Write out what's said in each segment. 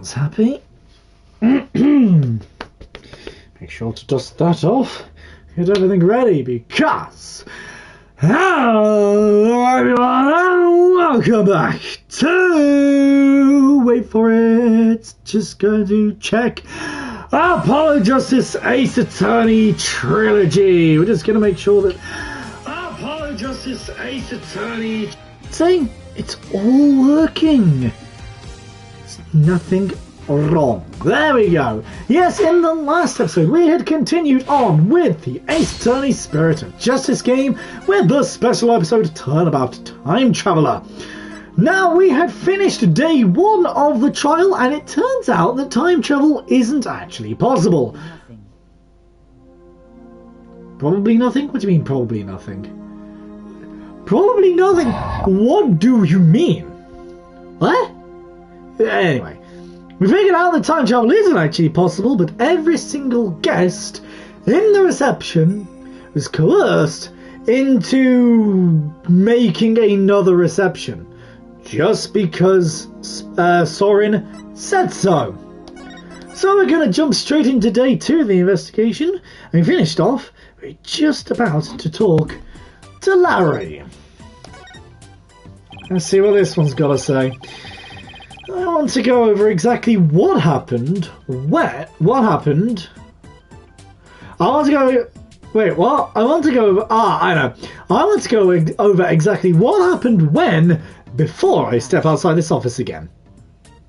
Everyone's happy. Make sure to dust that off. Get everything ready because... Hello everyone and welcome back to... Wait for it. Just going to check... Apollo Justice Ace Attorney Trilogy. We're just going to make sure that... Apollo Justice Ace Attorney... See? It's all working. There's nothing wrong. There we go. Yes, in the last episode we had continued on with the Ace Attorney Spirit of Justice game with the special episode Turnabout Time Traveler. Now we had finished day 1 of the trial and it turns out that time travel isn't actually possible. Nothing. Probably nothing? What do you mean probably nothing? Probably nothing? What do you mean? What? Anyway. We figured out that time travel isn't actually possible, but every single guest in the reception was coerced into making another reception, just because Soren said so. So we're going to jump straight into day 2 of the investigation, and we finished off, we're just about to talk to Larry. Let's see what this one's got to say. I want to go over exactly what happened, what happened. I want to go, wait, what? I want to go over, I know. I want to go over exactly what happened when, before I step outside this office again.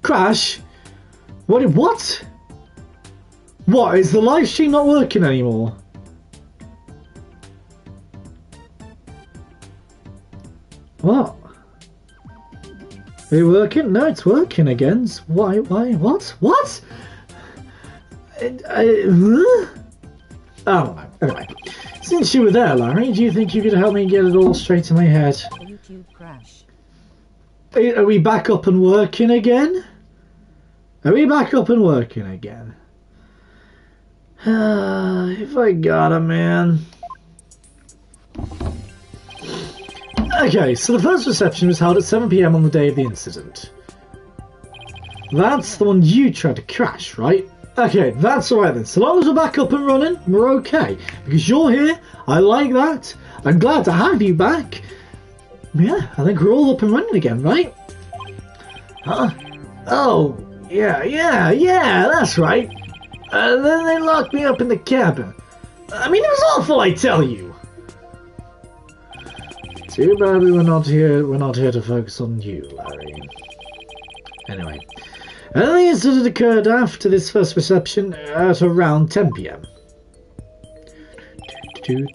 Crash? What? What, is the live stream not working anymore? What? Is it working? No, it's working again. Why? What? I don't know. Anyway, since you were there, Larry, do you think you could help me get it all straight in my head? YouTube crash. Are we back up and working again? If I got him, man. Okay, so the first reception was held at 7 PM on the day of the incident. That's the one you tried to crash, right? Okay, that's alright then. So long as we're back up and running, we're okay. Because you're here, I like that. I'm glad to have you back. Yeah, I think we're all up and running again, right? Huh? Oh, yeah, that's right. Then they locked me up in the cabin. I mean, it was awful, I tell you. Too bad we're not here to focus on you, Larry. Anyway, the incident occurred after this first reception at around 10 PM. Ellen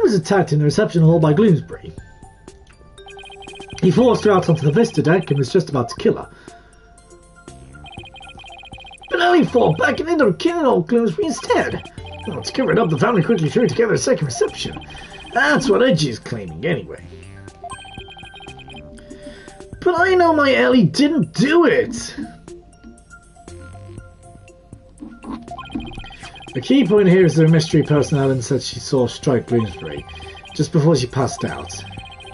was attacked in the reception hall by Bloomsbury. He forced her out onto the Vista deck and was just about to kill her. But Ellie fought back and ended up killing old Bloomsbury instead. Well, to cover it up, the family quickly threw together a second reception. That's what Edgy is claiming anyway. But I know my Ellie didn't do it! The key point here is the mystery person Ellen said she saw strike Bloomsbury just before she passed out.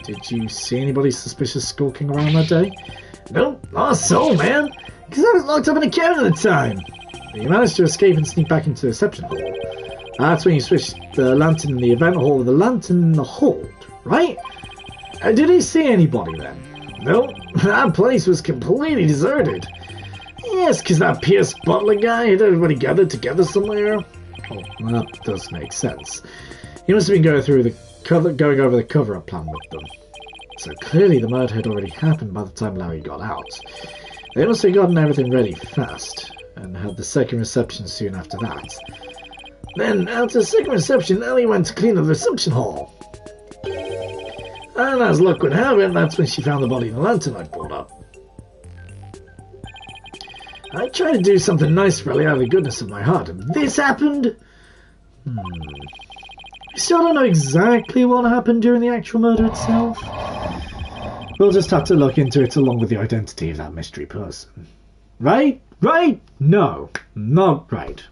Did you see anybody suspicious skulking around that day? Nope, not a soul, man! Because I was locked up in a cabin at the time. You managed to escape and sneak back into the reception hall. That's when you switched the lantern in the event hall with the lantern in the hold, right? Did he see anybody then? Nope, that place was completely deserted. Yes, because that Pierce Butler guy had everybody gathered together somewhere. Oh, well, that does make sense. He must have been going over the cover-up plan with them. So clearly the murder had already happened by the time Larry got out. They must have gotten everything ready fast, and had the second reception soon after that. Then, after the second reception, Ellie went to clean the reception hall. And as luck would have it, that's when she found the body in the lantern I brought up. I tried to do something nice for Ellie out of the goodness of my heart, and this happened? We still don't know exactly what happened during the actual murder itself. We'll just have to look into it along with the identity of that mystery person. Right? Right? No, not right.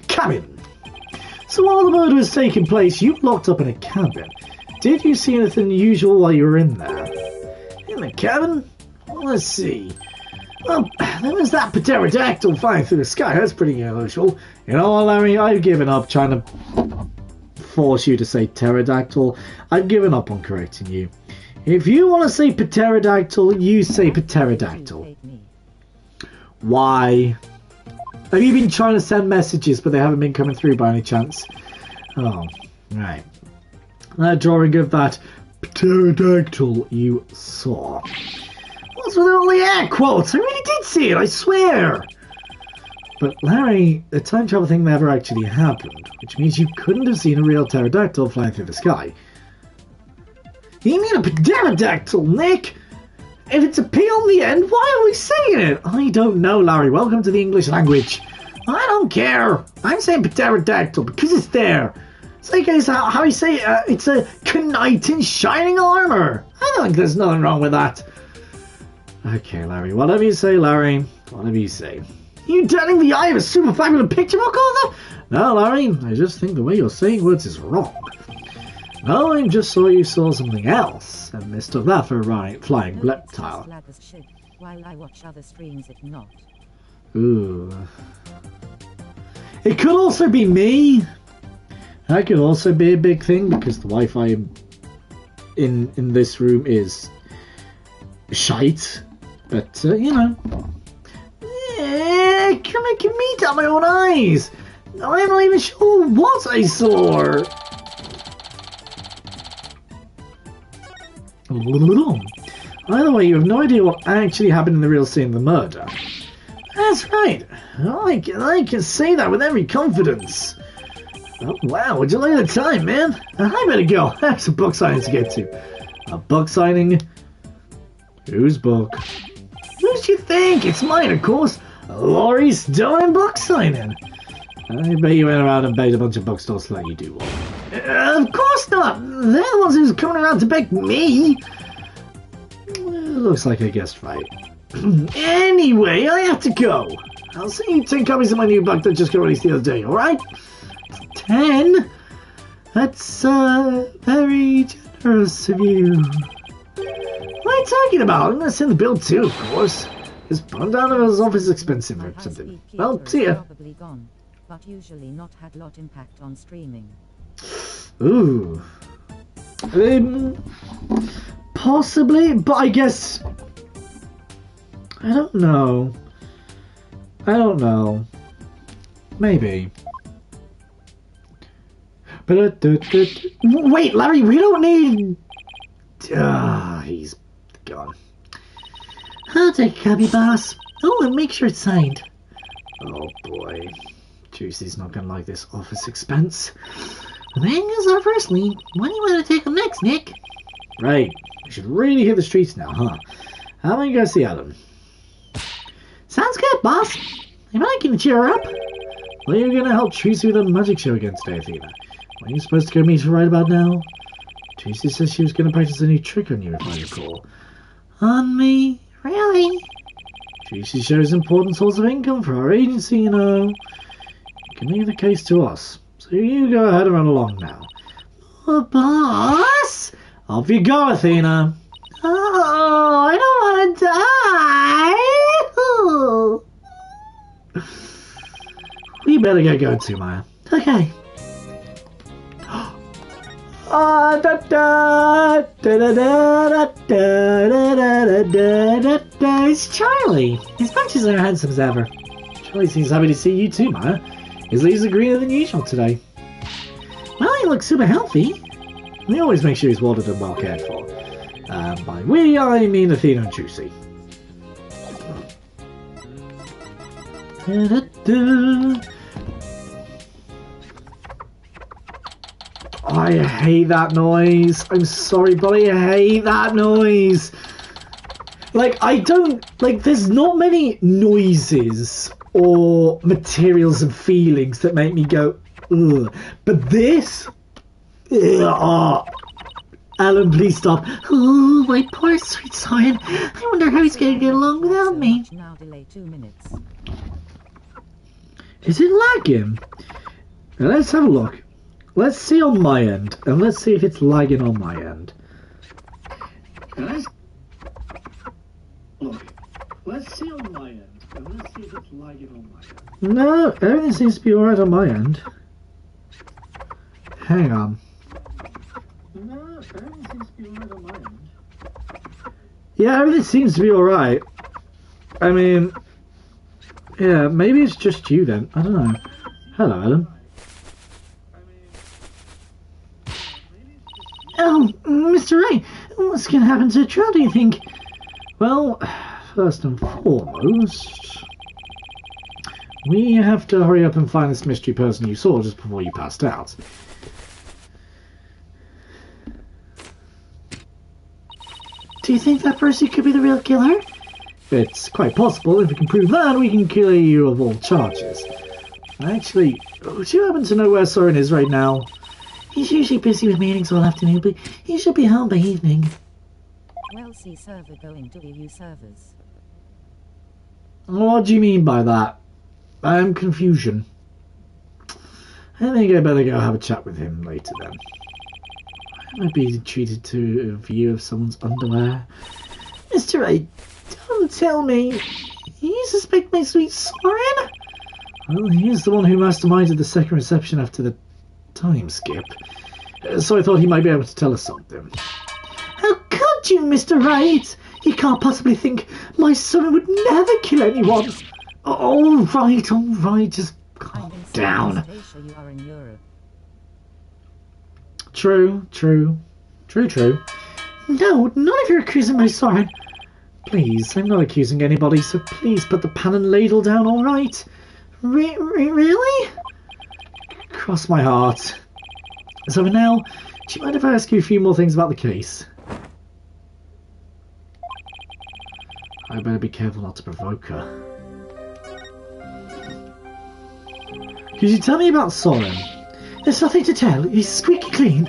Cabin. So while the murder was taking place, you were locked up in a cabin. Did you see anything unusual while you were in there? In the cabin? Let's see. Well, there was that pterodactyl flying through the sky. That's pretty unusual. You know what, Larry? I've given up trying to force you to say pterodactyl. I've given up on correcting you. If you want to say pterodactyl, you say pterodactyl. Why? Have you been trying to send messages, but they haven't been coming through by any chance? Oh, right. That drawing of that pterodactyl you saw. What's with all the air quotes? I really did see it, I swear! But Larry, the time travel thing never actually happened, which means you couldn't have seen a real pterodactyl flying through the sky. You mean a pterodactyl, Nick? If it's a P on the end, why are we saying it? I don't know, Larry. Welcome to the English language. I don't care. I'm saying pterodactyl because it's there. It's like how you say it's a knight in shining armor. I don't think there's nothing wrong with that. Okay, Larry. Whatever you say, Larry. Whatever you say. You turning the eye of a super fabulous picture book author? No, Larry. I just think the way you're saying words is wrong. No, I just saw you saw something else and mistook that for a flying reptile. While I watch other streams, if not. Ooh. It could also be me. That could also be a big thing because the Wi-Fi in this room is shite. But you know, yeah, you're making me doubt my own eyes. I'm not even sure what I saw. Either way, you have no idea what actually happened in the real scene of the murder. That's right. I can say that with every confidence. Oh, wow, would you like the time, man? I better go. I have some book signings to get to. A book signing? Whose book? Who's you think? It's mine, of course. Laurie Stone book signing. I bet you went around and begged a bunch of bookstores to let you do one. Of course not! They're the ones who's coming around to beg me! Looks like I guessed right. Anyway, I have to go. I'll send you 10 copies of my new book that just got released the other day, alright? 10? That's, very generous of you. What are you talking about? I'm gonna send the bill too, of course. This bun down of his office is expensive or something. Well, see ya. Probably gone, but usually not had lot impact on streaming. Ooh. Possibly, but I guess... I don't know. Maybe. But wait, Larry, we don't need... he's gone. I'll take a copy, boss. Oh, and make sure it's signed. Oh boy. Juicy's not gonna like this office expense. Then goes our first lead. What do you want to take him next, Nick? Right. We should really hit the streets now, huh? How about you go see Adam? Sounds good, boss. Am I going to cheer her up? Well, you're going to help Tracy with a magic show again today, Athena. When are you supposed to go meet her right about now? Tracy says she was going to practice a new trick on you, if I recall. On me? Really? Tracy shows important source of income for our agency, you know. You can leave the case to us. So you go ahead and run along now. Oh, boss! Off you go, Athena. Oh, I don't want to die. We better get going too, Maya. Okay. It's Charlie. His bunches are handsome as ever. Charlie seems happy to see you too, Maya. His leaves are greener than usual today. Well, he looks super healthy. We always make sure he's watered and well cared for. By we, I mean Athena and Juicy. I hate that noise. I'm sorry, but I hate that noise. Like, I don't... Like, there's not many noises or materials and feelings that make me go, ugh. But this... Ugh. Alan, please stop. Oh, my poor sweet Soren. I wonder how he's going to get along without me. Now delay 2 minutes. Is it lagging? Now, let's have a look. Let's see on my end, and let's see if it's lagging on my end. Let's see on my end, and let's see if it's lagging on my end. No, everything seems to be alright on my end. Hang on. No, everything seems to be alright on my end. Yeah, everything seems to be alright. I mean, yeah, maybe it's just you then. I don't know. Hello, Ellen. Oh, Mr. Ray, what's going to happen to the trial, do you think? Well, first and foremost, we have to hurry up and find this mystery person you saw just before you passed out. Do you think that person could be the real killer? It's quite possible. If we can prove that, we can clear you of all charges. Actually, do you happen to know where Soren is right now? He's usually busy with meetings all afternoon, but he should be home by evening. Well, see server going to EU servers. What do you mean by that? Confusion. I think I better go have a chat with him later then. I might be treated to a view of someone's underwear. Mr. Ray, don't tell me. You suspect my sweet Soren? Well, he is the one who masterminded the second reception after the time skip. So I thought he might be able to tell us something. How could you, Mr. Wright? You can't possibly think my son would never kill anyone. All right, just calm down. You are in Europe. True. No, none of you are accusing my son. Please, I'm not accusing anybody, so please put the pan and ladle down, all right? Really? Cross my heart. So for now, do you mind if I ask you a few more things about the case? I better be careful not to provoke her. Could you tell me about Soren? There's nothing to tell. He's squeaky clean.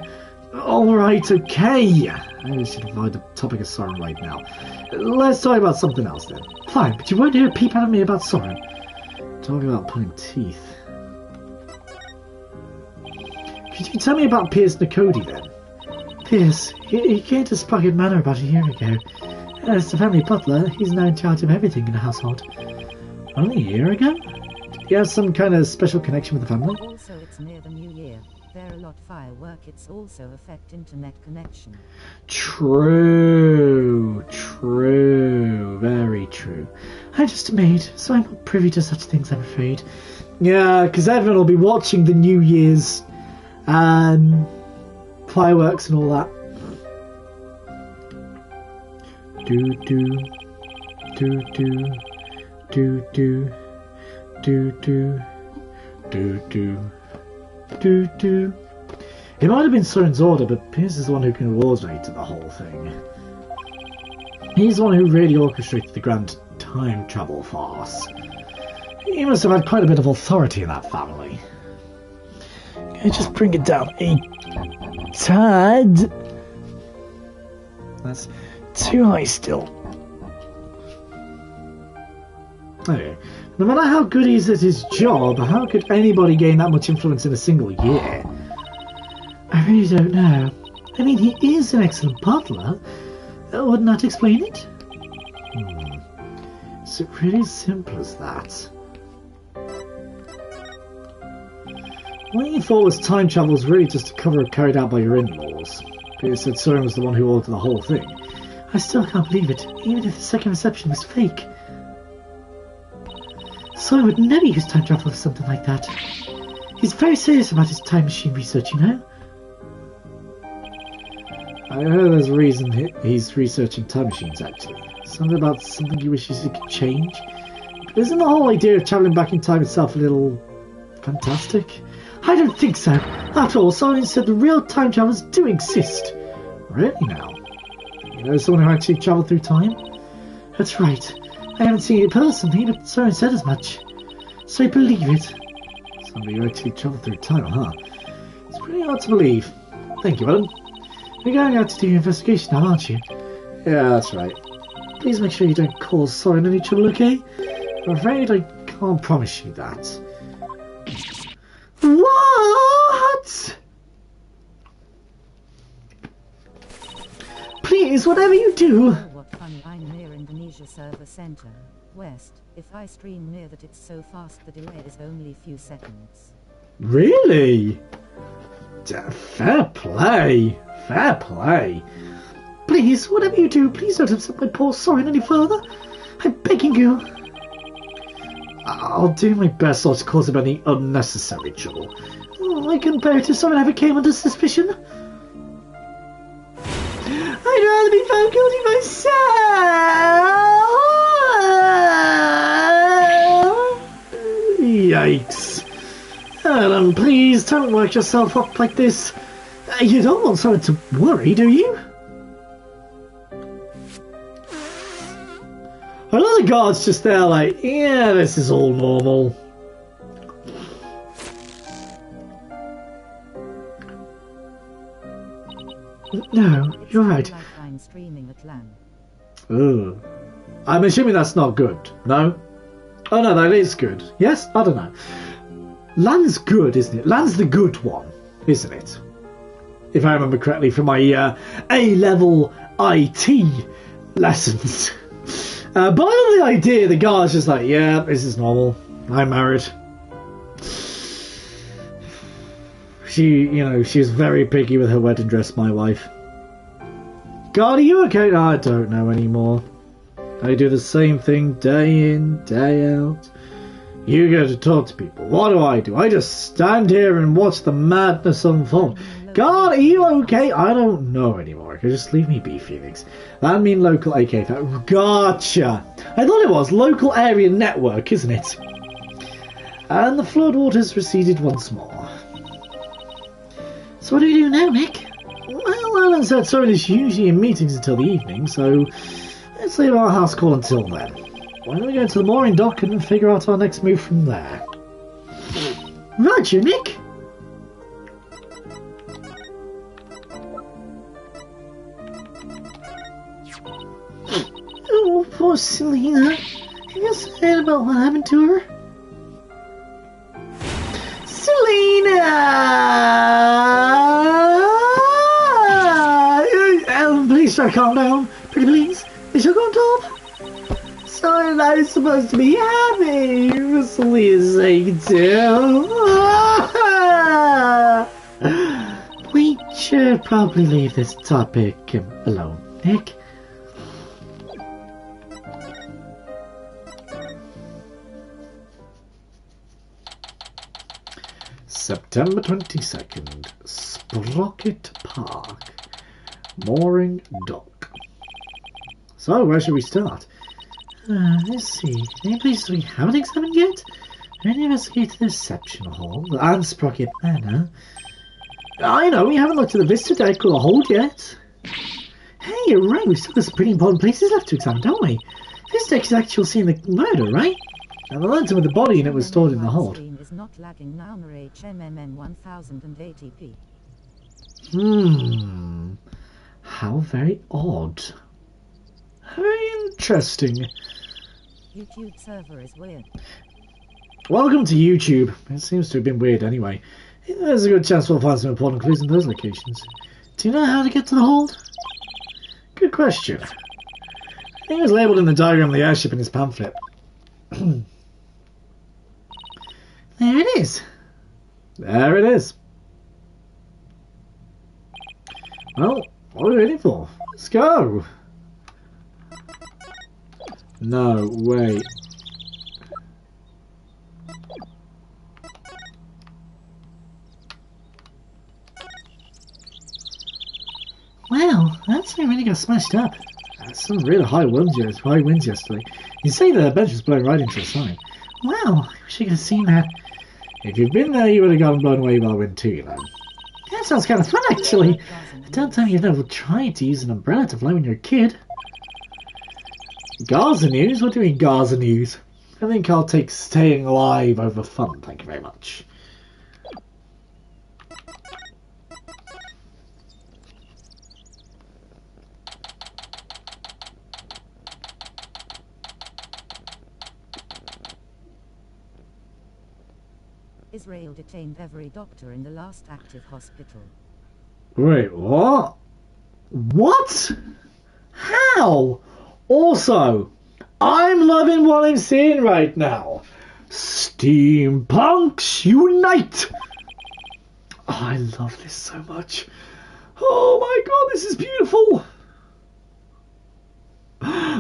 Alright, okay. I should avoid the topic of Soren right now. Let's talk about something else then. Fine, but you won't hear a peep out of me about Soren. Talk about pulling teeth. Could you tell me about Piers Nicody then? Piers, he came to Sprocket Manor about a year ago. As the family butler, he's now in charge of everything in the household. Only a year ago? Did he have some kind of special connection with the family? Also, it's near the new year. There are a lot firework. It's also affect internet connection. True. Very true. I'm just a maid, so I'm not privy to such things, I'm afraid. Yeah, because everyone will be watching the New Year's fireworks and all that. It might have been Soren's order, but Piers is the one who coordinated the whole thing. He's the one who really orchestrated the grand time travel farce. He must have had quite a bit of authority in that family. Can I just bring it down a tad? That's too high still. Okay. No matter how good he is at his job, how could anybody gain that much influence in a single year? I really don't know. I mean, he is an excellent butler. Wouldn't that explain it? Is it really as simple as that? What you thought was time travel was really just a cover carried out by your in-laws. Peter said Soren was the one who ordered the whole thing. I still can't believe it, even if the second reception was fake. Soren would never use time travel for something like that. He's very serious about his time machine research, you know? I heard there's a reason he's researching time machines, actually. Something about something he wishes he could change. But isn't the whole idea of travelling back in time itself a little fantastic? I don't think so. After all, Soren said the real time travels do exist. Really now? You know someone who actually travelled through time? That's right. I haven't seen it personally, but Soren said as much. So I believe it. Somebody who actually travelled through time, huh? It's pretty hard to believe. Thank you, Ellen. You're going out to do your investigation now, aren't you? Yeah, that's right. Please make sure you don't cause Soren any trouble, okay? I'm afraid I can't promise you that. What? Please, whatever you do. Oh, what funny, I'm near Indonesia Server Center, West. If I stream near that, it's so fast the delay is only a few seconds. Really? Fair play. Fair play. Please, whatever you do, please don't upset my poor Soren any further. I'm begging you. I'll do my best not to cause him any unnecessary trouble. I couldn't bear it if someone ever came under suspicion. I'd rather be found guilty myself. Yikes. Ellen, please don't work yourself up like this. You don't want someone to worry, do you? Another guard's just there like, yeah, this is all normal. No, you're right. I'm streaming at LAN. Ugh. I'm assuming that's not good, no? Oh no, that is good. Yes? I don't know. LAN's good, isn't it? LAN's the good one, isn't it? If I remember correctly from my A-level IT lessons. But I love the idea, the guy's just like, yeah, this is normal. I'm married. She was very picky with her wedding dress, my wife. God, are you okay? I don't know anymore. I do the same thing day in, day out. You go to talk to people. What do? I just stand here and watch the madness unfold. God, are you okay? I don't know anymore. Just leave me be, Phoenix. That mean local AK. Gotcha. I thought it was local area network, isn't it? And the floodwaters receded once more. So what do we do now, Nick? Well, Alan said Soren is usually in meetings until the evening, so let's leave our house call until then. Why don't we go to the mooring dock and figure out our next move from there? Roger, Nick. Oh, poor Selena. Have you said about what happened to her? Selena! Please try to calm down. Pretty please. They shall go on top. Sorry, I'm supposed to be happy. For Selena's sake, too. We should probably leave this topic alone, Nick. September 22nd, Sprocket Park, mooring dock. So, where should we start? Let's see. Any places we haven't examined yet? Any investigated the reception hall and Sprocket Manor? I know, we haven't looked at the Vista deck or the hold yet. Hey, you're right, we've still got some pretty important places left to examine, don't we? This deck is actually seeing the murder, right? And the lantern with the body in it was stored in the hold. Is not lagging now, HMMN 1080p. How very odd. Very interesting. YouTube server is weird. Welcome to YouTube. It seems to have been weird anyway. There's a good chance we'll find some important clues in those locations. Do you know how to get to the hold? Good question. I think it was labelled in the diagram of the airship in his pamphlet. There it is. There it is. Well, what are we waiting for? Let's go. No, wait. Wow, that thing really got smashed up. Some really high winds yesterday. You say the bench was blown right into the side. Wow, I wish you could have seen that. If you've been there, you would have gotten blown away by wind too, you know. That sounds kind of fun, actually. Don't tell me you've never tried to use an umbrella to fly when you're a kid. Gaza news? What do you mean Gaza news? I think I'll take staying alive over fun, thank you very much. Israel detained every doctor in the last active hospital. Wait, what? What? How? Also, I'm loving what I'm seeing right now. Steampunks unite! Oh, I love this so much. Oh my god, this is beautiful.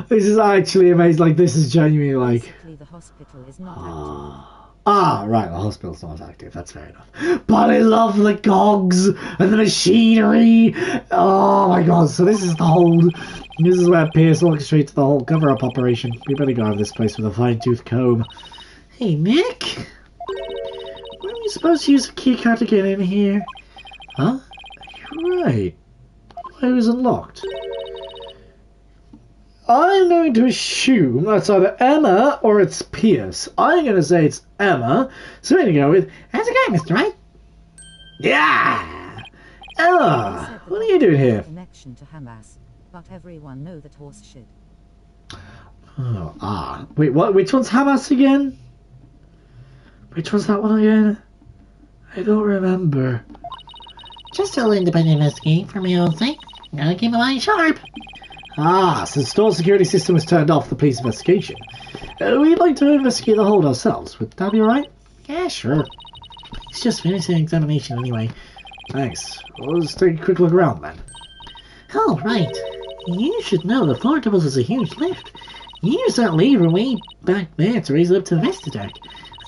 This is actually amazing. Like, this is genuinely like... Basically, the hospital is not active. Right, the hospital's not active, that's fair enough. But I love the cogs and the machinery. Oh my god, so this is where Pierce orchestrates the whole cover-up operation. We better go out of this place with a fine-tooth comb. Hey, Nick? Weren't we supposed to use a keycard to get in here? Huh? You're right. It was unlocked. I'm going to assume that's either Emma or it's Pierce. I'm going to say it's Emma. So we're going to go with, how's it going, Mr. Right? Yeah! Emma, what are you doing here? Connection to Hamas, but everyone know that horse shit. Oh, wait, what? Which one's Hamas again? Which one's that one again? I don't remember. Just a little independent investigating for my own sake. Gotta keep my mind sharp. So the store security system was turned off the police investigation. We'd like to investigate the hold ourselves. Would that be alright? Yeah, sure. It's just finishing an examination anyway. Thanks. Well, let's take a quick look around then. Oh, right. You should know the floor doubles as a huge lift. You used that lever way back there to raise it up to the Vesta deck.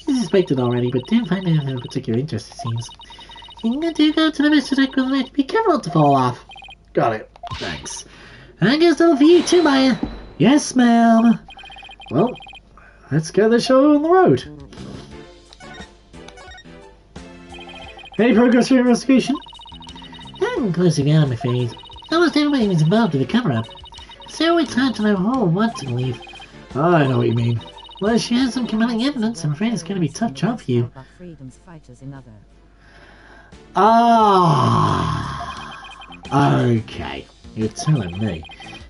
I suspected already, but didn't find anything of particular interest, it seems. You do go to the Vesta deck with it. Be careful not to fall off. Got it. Thanks. I guess that'll for you too, Maya. Yes, ma'am. Well, let's get the show on the road. Any progress for your investigation? Not conclusive yet, I'm afraid. Almost everybody was involved in the cover-up. So it's hard to know who or what to believe. I know what you mean. Well, she has some compelling evidence. I'm afraid it's going to be a tough job for you. Freedom's fighters in other. Okay. You're telling me.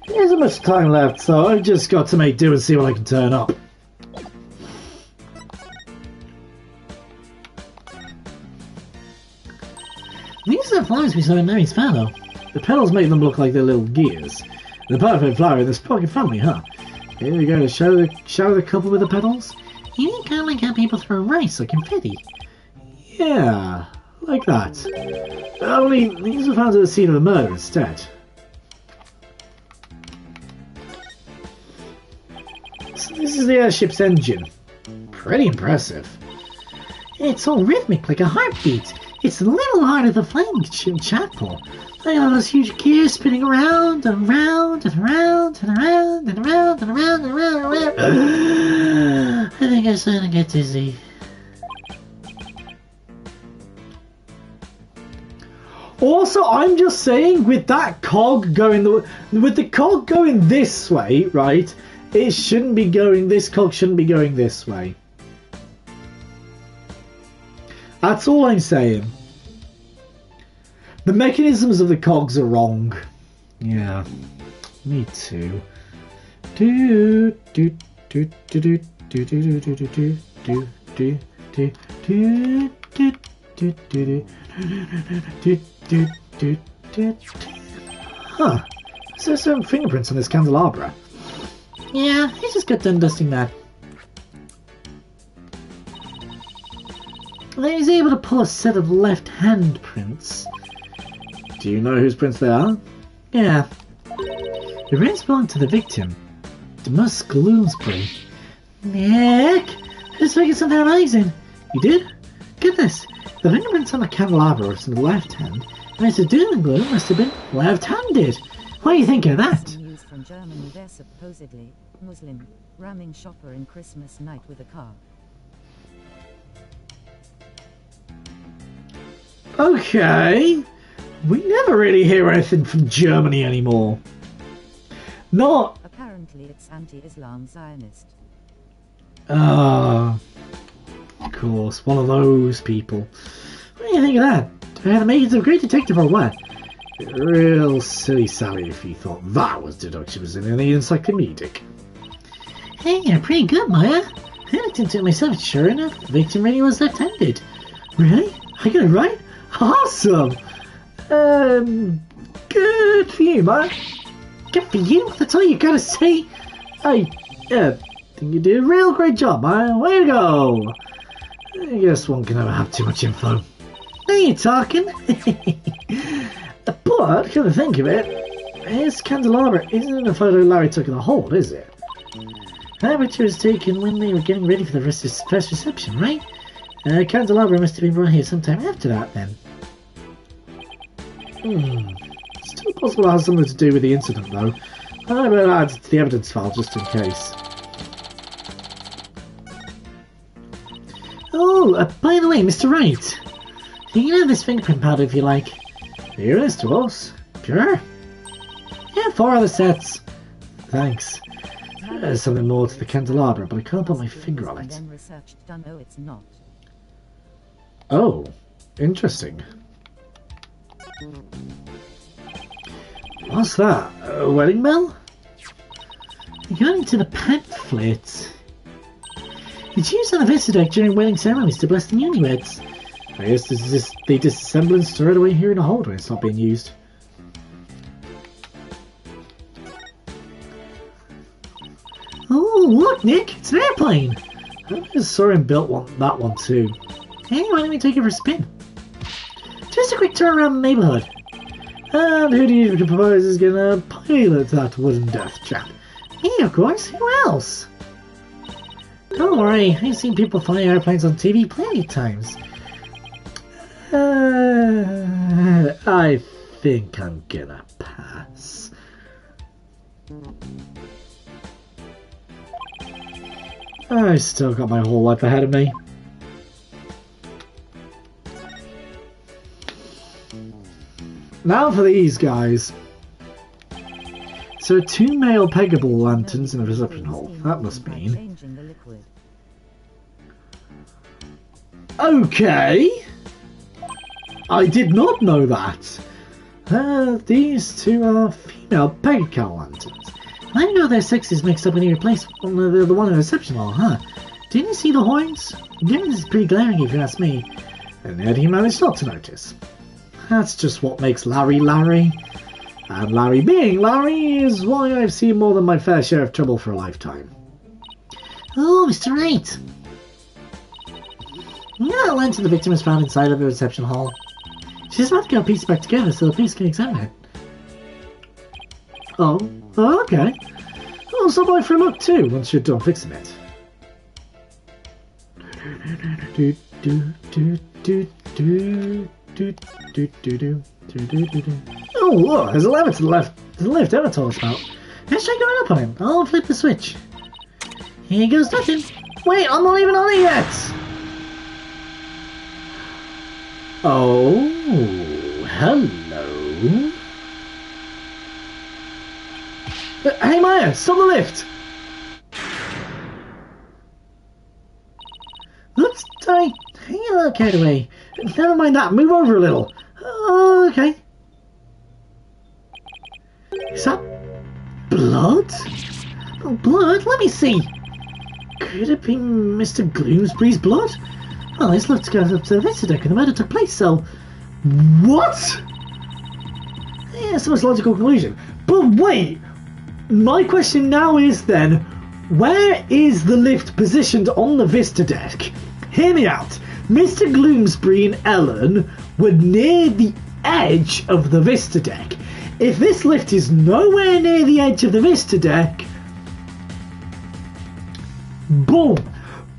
There isn't much time left, so I've just got to make do and see what I can turn up. These are the flowers we saw in Mary's father. The petals make them look like they're little gears. The perfect flower in this pocket family, huh? Here we go to show the couple with the petals. You mean kind of like how people throw rice or confetti? Yeah, like that. Only these were found at the scene of the murder instead. So this is the airship's engine. Pretty impressive. It's all rhythmic, like a heartbeat. It's a little harder than flying chapel. Look at all those huge gears spinning around and around and around and around and around and around and around and around. I think I'm starting to get dizzy. Also, I'm just saying, with that cog going with the cog going this way, right? It shouldn't be going. This cog shouldn't be going this way. That's all I'm saying. The mechanisms of the cogs are wrong. Yeah, me too. Do do do do do do do do do do do do do do do do do do. Huh? So there's some fingerprints on this candelabra. Yeah, he just got done dusting that. He was able to pull a set of left-hand prints. Do you know whose prints they are? Yeah. The prints belong to the victim, Demus Gloomsbury. Nick, I just figured something amazing. You did? Get this. The fingerprints on the candelabra are to the left hand, and Mr. Doom and Gloom must have been left-handed. What do you think of that? News from Germany, they're supposedly Muslim ramming shopper in Christmas night with a car. Okay. We never really hear anything from Germany anymore. Not... Apparently it's anti-Islam Zionist. Of course, one of those people. What do you think of that? Do I have the makings of a great detective or what? Real silly Sally if you thought that was deductions in any encyclopedic. Hey, you're pretty good, Maya. I looked into it myself, sure enough. The victim really was left-handed. Really? I got it right? Awesome! Good for you, man. Good for you? That's all you gotta say? I think you did a real great job, man. Way to go! I guess one can never have too much info. Are you talking? But, come to think of it, his candelabra isn't a photo Larry took in the hold, is it? That picture was taken when they were getting ready for the first reception, right? Candelabra must have been brought here sometime after that, then. Still possible it has something to do with the incident, though. I better add it to the evidence file just in case. Oh, by the way, Mr. Wright, you can have this fingerprint powder if you like. Here it is to us. Sure. Yeah, 4 other sets. Thanks. There's something more to the candelabra, but I can't put my finger on it. No, it's not. Oh, interesting. What's that? A wedding bell? According to the pamphlet, it's used on the visitor deck during wedding ceremonies to bless the newlyweds. I guess this is the dissemblance to right away here in a hold when it's not being used. Oh, look, Nick! It's an airplane! I just saw him built that one too. Hey, why don't we take it for a spin? Just a quick tour around the neighborhood. And who do you propose is gonna pilot that wooden death trap? Me, of course. Who else? Don't worry, I've seen people fly airplanes on TV plenty of times. I think I'm gonna pass. I've still got my whole life ahead of me. Now for these guys. So 2 male peggable lanterns in a reception hall. That must mean... Okay! I did not know that. These 2 are female pegacal lanterns. I didn't know their sexes mixed up when you replaced the one in the reception hall, huh? Didn't you see the horns? This is pretty glaring if you ask me. And yet he managed not to notice. That's just what makes Larry Larry. And Larry being Larry is why I've seen more than my fair share of trouble for a lifetime. Oh, Mr. Wright! You know that lantern the victim was found inside of the reception hall? She's about to get pieced back together so the police can examine it. Oh, okay. I'll stop by for a look too once you're done fixing it. Oh, look, there's a lever to the left. There's a lift Emma told us about. Let's try going up on him. I'll flip the switch. Here goes nothing. Wait, I'm not even on it yet! Oh, hello. Hey Maya, stop the lift! Looks tight. Hey, look, carried away. Never mind that, move over a little. Oh, okay. Is that blood? Oh, blood? Let me see. Could it be Mr. Gloomsbury's blood? Well, this looks goes up to the visitor deck and the murder took place, so... What? Yeah, that's the most logical conclusion. But wait! My question now is then, where is the lift positioned on the Vista deck? Hear me out. Mr. Gloomsbury and Ellen were near the edge of the Vista deck. If this lift is nowhere near the edge of the Vista deck... Boom!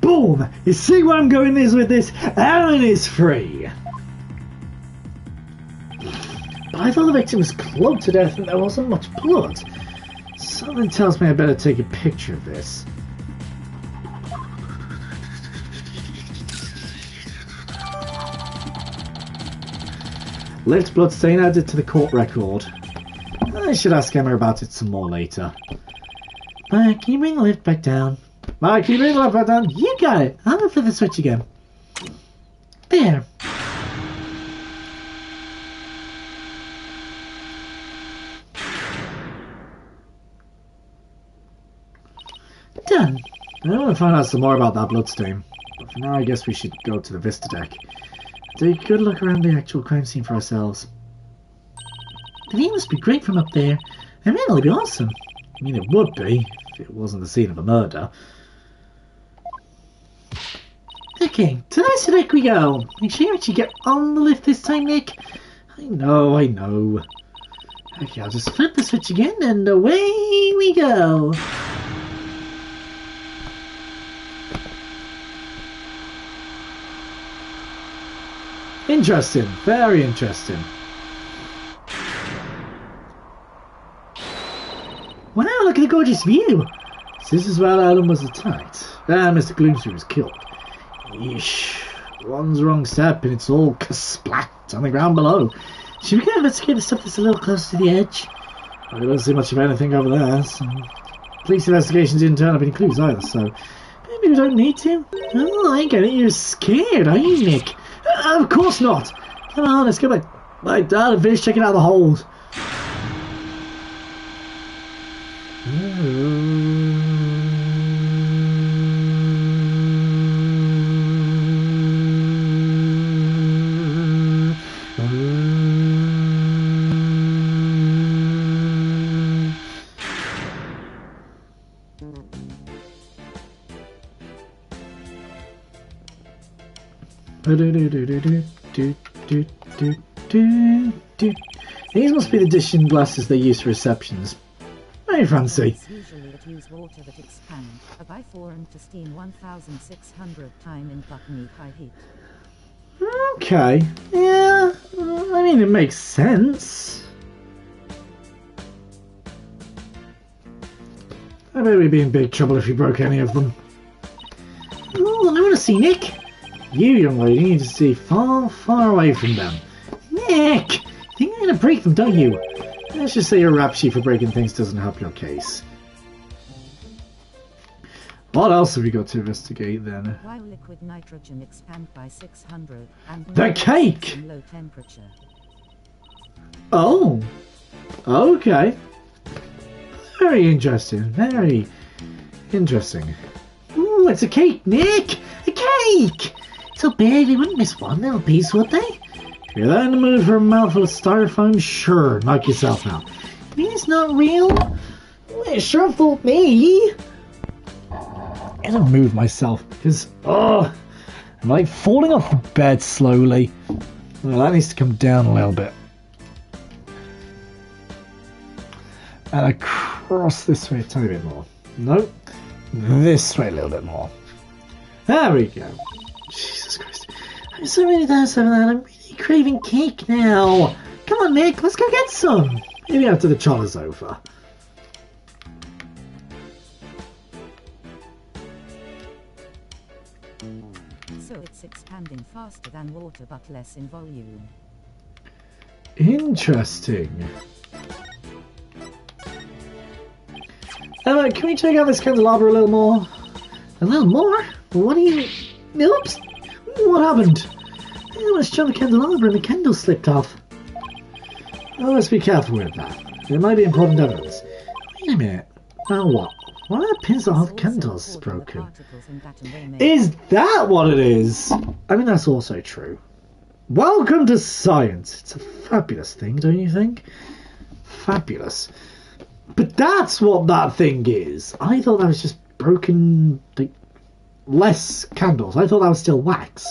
Boom! You see where I'm going with this? Ellen is free! But I thought the victim was clubbed to death and there wasn't much blood. Something tells me I better take a picture of this. Lift blood stain added to the court record. I should ask Emma about it some more later. Can you bring the lift back down? Can you bring the lift back down? You got it. I'm gonna flip the switch again. There. Done. I want to find out some more about that bloodstain. But for now, I guess we should go to the Vista deck. take a good look around the actual crime scene for ourselves. The view must be great from up there. It really be awesome. I mean, it would be, if it wasn't the scene of a murder. Okay, to the rest of deck we go. Make sure you actually get on the lift this time, Nick. I know. Okay, I'll just flip the switch again and away we go. Interesting, very interesting. Wow, look at the gorgeous view. So this is where Alan was attacked. And Mr. Gloomsby was killed. Yeesh. One's wrong step and it's all splat on the ground below. Should we go investigate the stuff that's a little closer to the edge? I don't see much of anything over there, so... Police investigations didn't turn up any clues either, so... Maybe we don't need to. Oh, I get it. You're scared, are you, Nick? Of course not! Come on, let's go back. My dad and finish checking out the holes. These must be the dishing glasses they use for receptions. Very fancy. Usually it use water that expand, by 4 and to steam 1,600 time in buck-knee high heat. Okay, yeah, I mean it makes sense. I bet we'd be in big trouble if we broke any of them. Oh, I want to see Nick. You, young lady, need to stay far, far away from them. Nick! You think I'm going to break them, don't you? Let's just say your rap sheet for breaking things doesn't help your case. What else have we got to investigate then? While liquid nitrogen expand by 600 and the cake! in low temperature. Oh, okay. Very interesting. Very interesting. Ooh, it's a cake, Nick! A cake! So big they wouldn't miss one little piece, would they? If you're there in the mood for a mouthful of styrofoam, sure, knock yourself out. You mean it's not real? Well, it sure fooled me. I don't move myself because, I'm like falling off the bed slowly. Well, that needs to come down a little bit. And across this way a tiny bit more. Nope. This way a little bit more. There we go. Jesus Christ. I'm so really tired of that. I'm really craving cake now. Come on, Nick, let's go get some. Maybe after the chola's over. So it's expanding faster than water but less in volume. Interesting. Can we check out this candelabra a little more? A little more? What are you... Oops! What happened? I was trying the candelabra and the candle slipped off. Oh, let's be careful with that. It might be important evidence. Wait a minute. Now what? Why are the pins that hold candles broken? Is that what it is? I mean, that's also true. Welcome to science. It's a fabulous thing, don't you think? Fabulous. But that's what that thing is. I thought that was just broken, like, less candles. I thought that was still wax.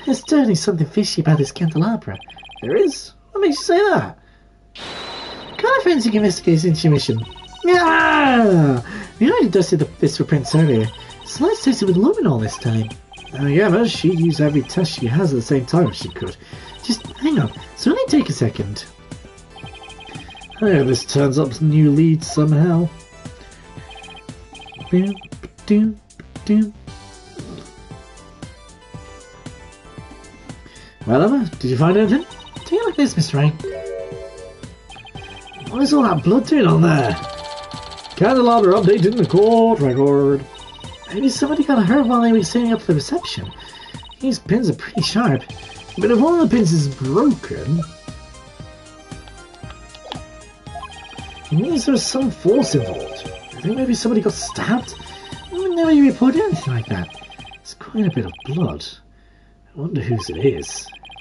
There's certainly something fishy about this candelabra. There is? What makes you say that? Kind of fancy investigating intuition. Yeah! We already dusted this for prints earlier, so let's test it with luminol this time. Yeah, but she'd use every test she has at the same time if she could. Just hang on, so only take a second. I hope this turns up some new leads somehow. Boom, doom, doom. Well, Emma, did you find anything? Take a look at this, Mr. Ray. What is all that blood doing on there? Candelabra update in the court record. Maybe somebody got hurt while they were setting up the reception. These pins are pretty sharp. But if one of the pins is broken, it means there's some force involved. I think maybe somebody got stabbed. I would never reported anything like that. It's quite a bit of blood. I wonder whose it is.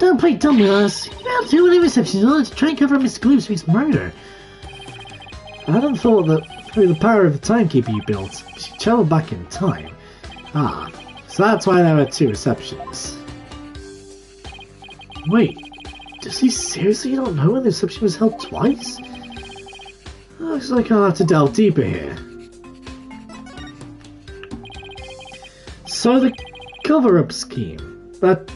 Don't play dumb with us. You have to do an reception in order to try and cover up Mr. Gloomsweet's murder. I hadn't thought that through the power of the timekeeper you built, she travelled back in time. Ah, so that's why there were 2 receptions. Wait, does he seriously not know when the reception was held twice? Looks like I'll have to delve deeper here. So the cover-up scheme, that,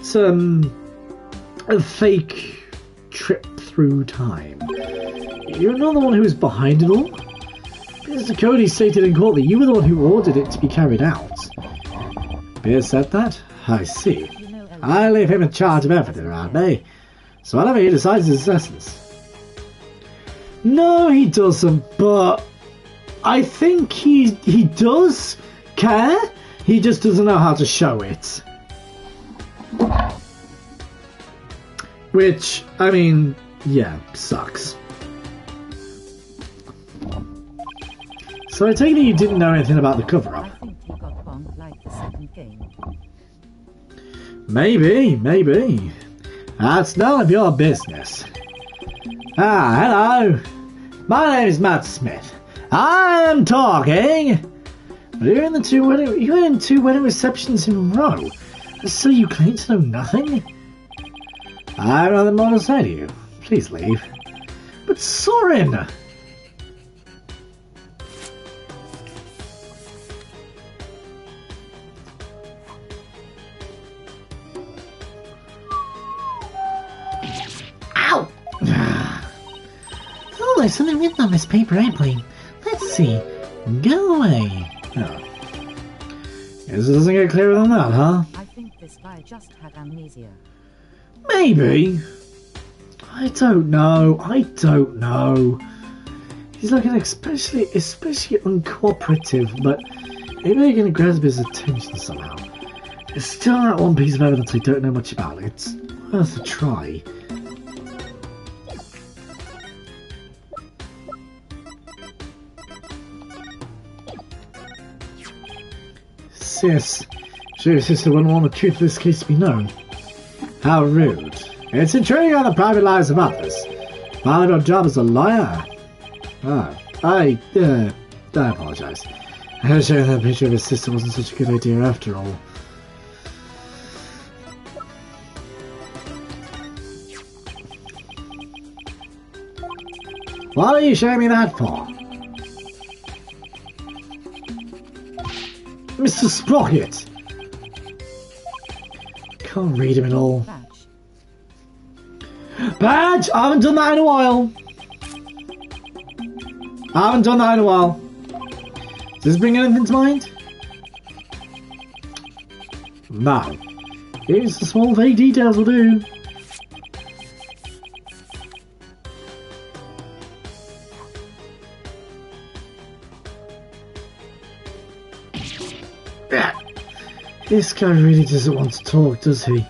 a fake trip through time. You're not the one who was behind it all? Mr. Cody stated in court that you were the one who ordered it to be carried out. Pierce said that? I see. I leave him in charge of everything around me, so whatever he decides is his essence. No, he doesn't, but I think he does care. He just doesn't know how to show it. Which, I mean, yeah, sucks. So I take it you didn't know anything about the cover-up. I think he got bombed like the second game. Maybe. That's none of your business. Ah, hello. My name is Matt Smith. I am talking. You're in 2 wedding receptions in a row. So you claim to know nothing? I have nothing more to say to you. Please leave. But Soren! Ow! Oh, there's something written on this paper airplane. Let's see. Go away. Oh. Guess it doesn't get clearer than that, huh? I think this guy just had amnesia. Maybe. I don't know. He's looking especially uncooperative, but maybe they're going to grasp his attention somehow. There's still that one piece of evidence I don't know much about. It's worth a try. Sis, sure your sister wouldn't want the truth of this case to be known. How rude. It's intruding on the private lives of others. Part of your job as a lawyer. Oh, I apologise. Showing that picture of his sister wasn't such a good idea after all. What are you showing me that for? Mr. Sprocket! Can't read him at all. Badge! I haven't done that in a while. Does this bring anything to mind? No. Here's the small vague details will do. This guy really doesn't want to talk, does he?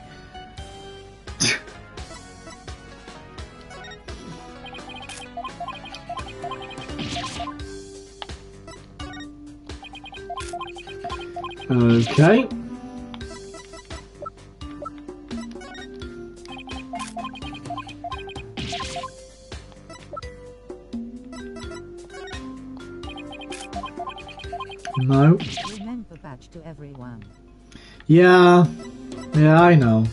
Okay. No. Remember badge to everyone. Yeah, I know.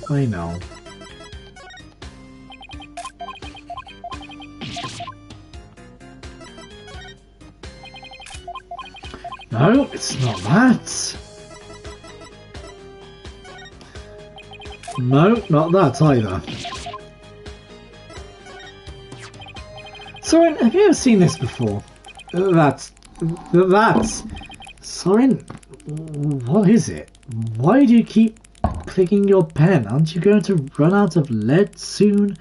No, it's not that. No, not that either. Soren, have you ever seen this before? That's... Soren, what is it? Why do you keep clicking your pen? Aren't you going to run out of lead soon?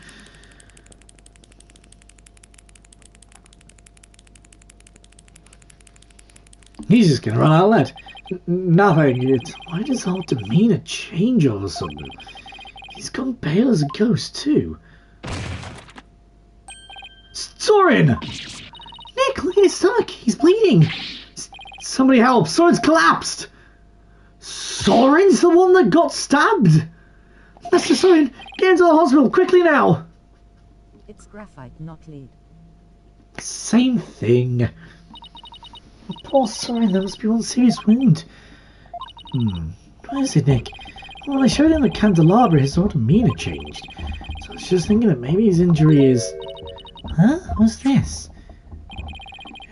He's just going to run out of lead. Nothing. Why does our demeanour change all of a sudden? He's gone pale as a ghost too. Soren! Nick, look at his stomach. He's bleeding. Somebody help! Soren's collapsed! Soren's the one that got stabbed. Master Soren, get into the hospital, quickly now! It's graphite, not lead. Same thing. Poor Soren, that must be one serious wound. What is it, Nick? Well, when I showed him the candelabra, his sort of demeanor changed. So I was just thinking that maybe his injury is... Huh? What's this?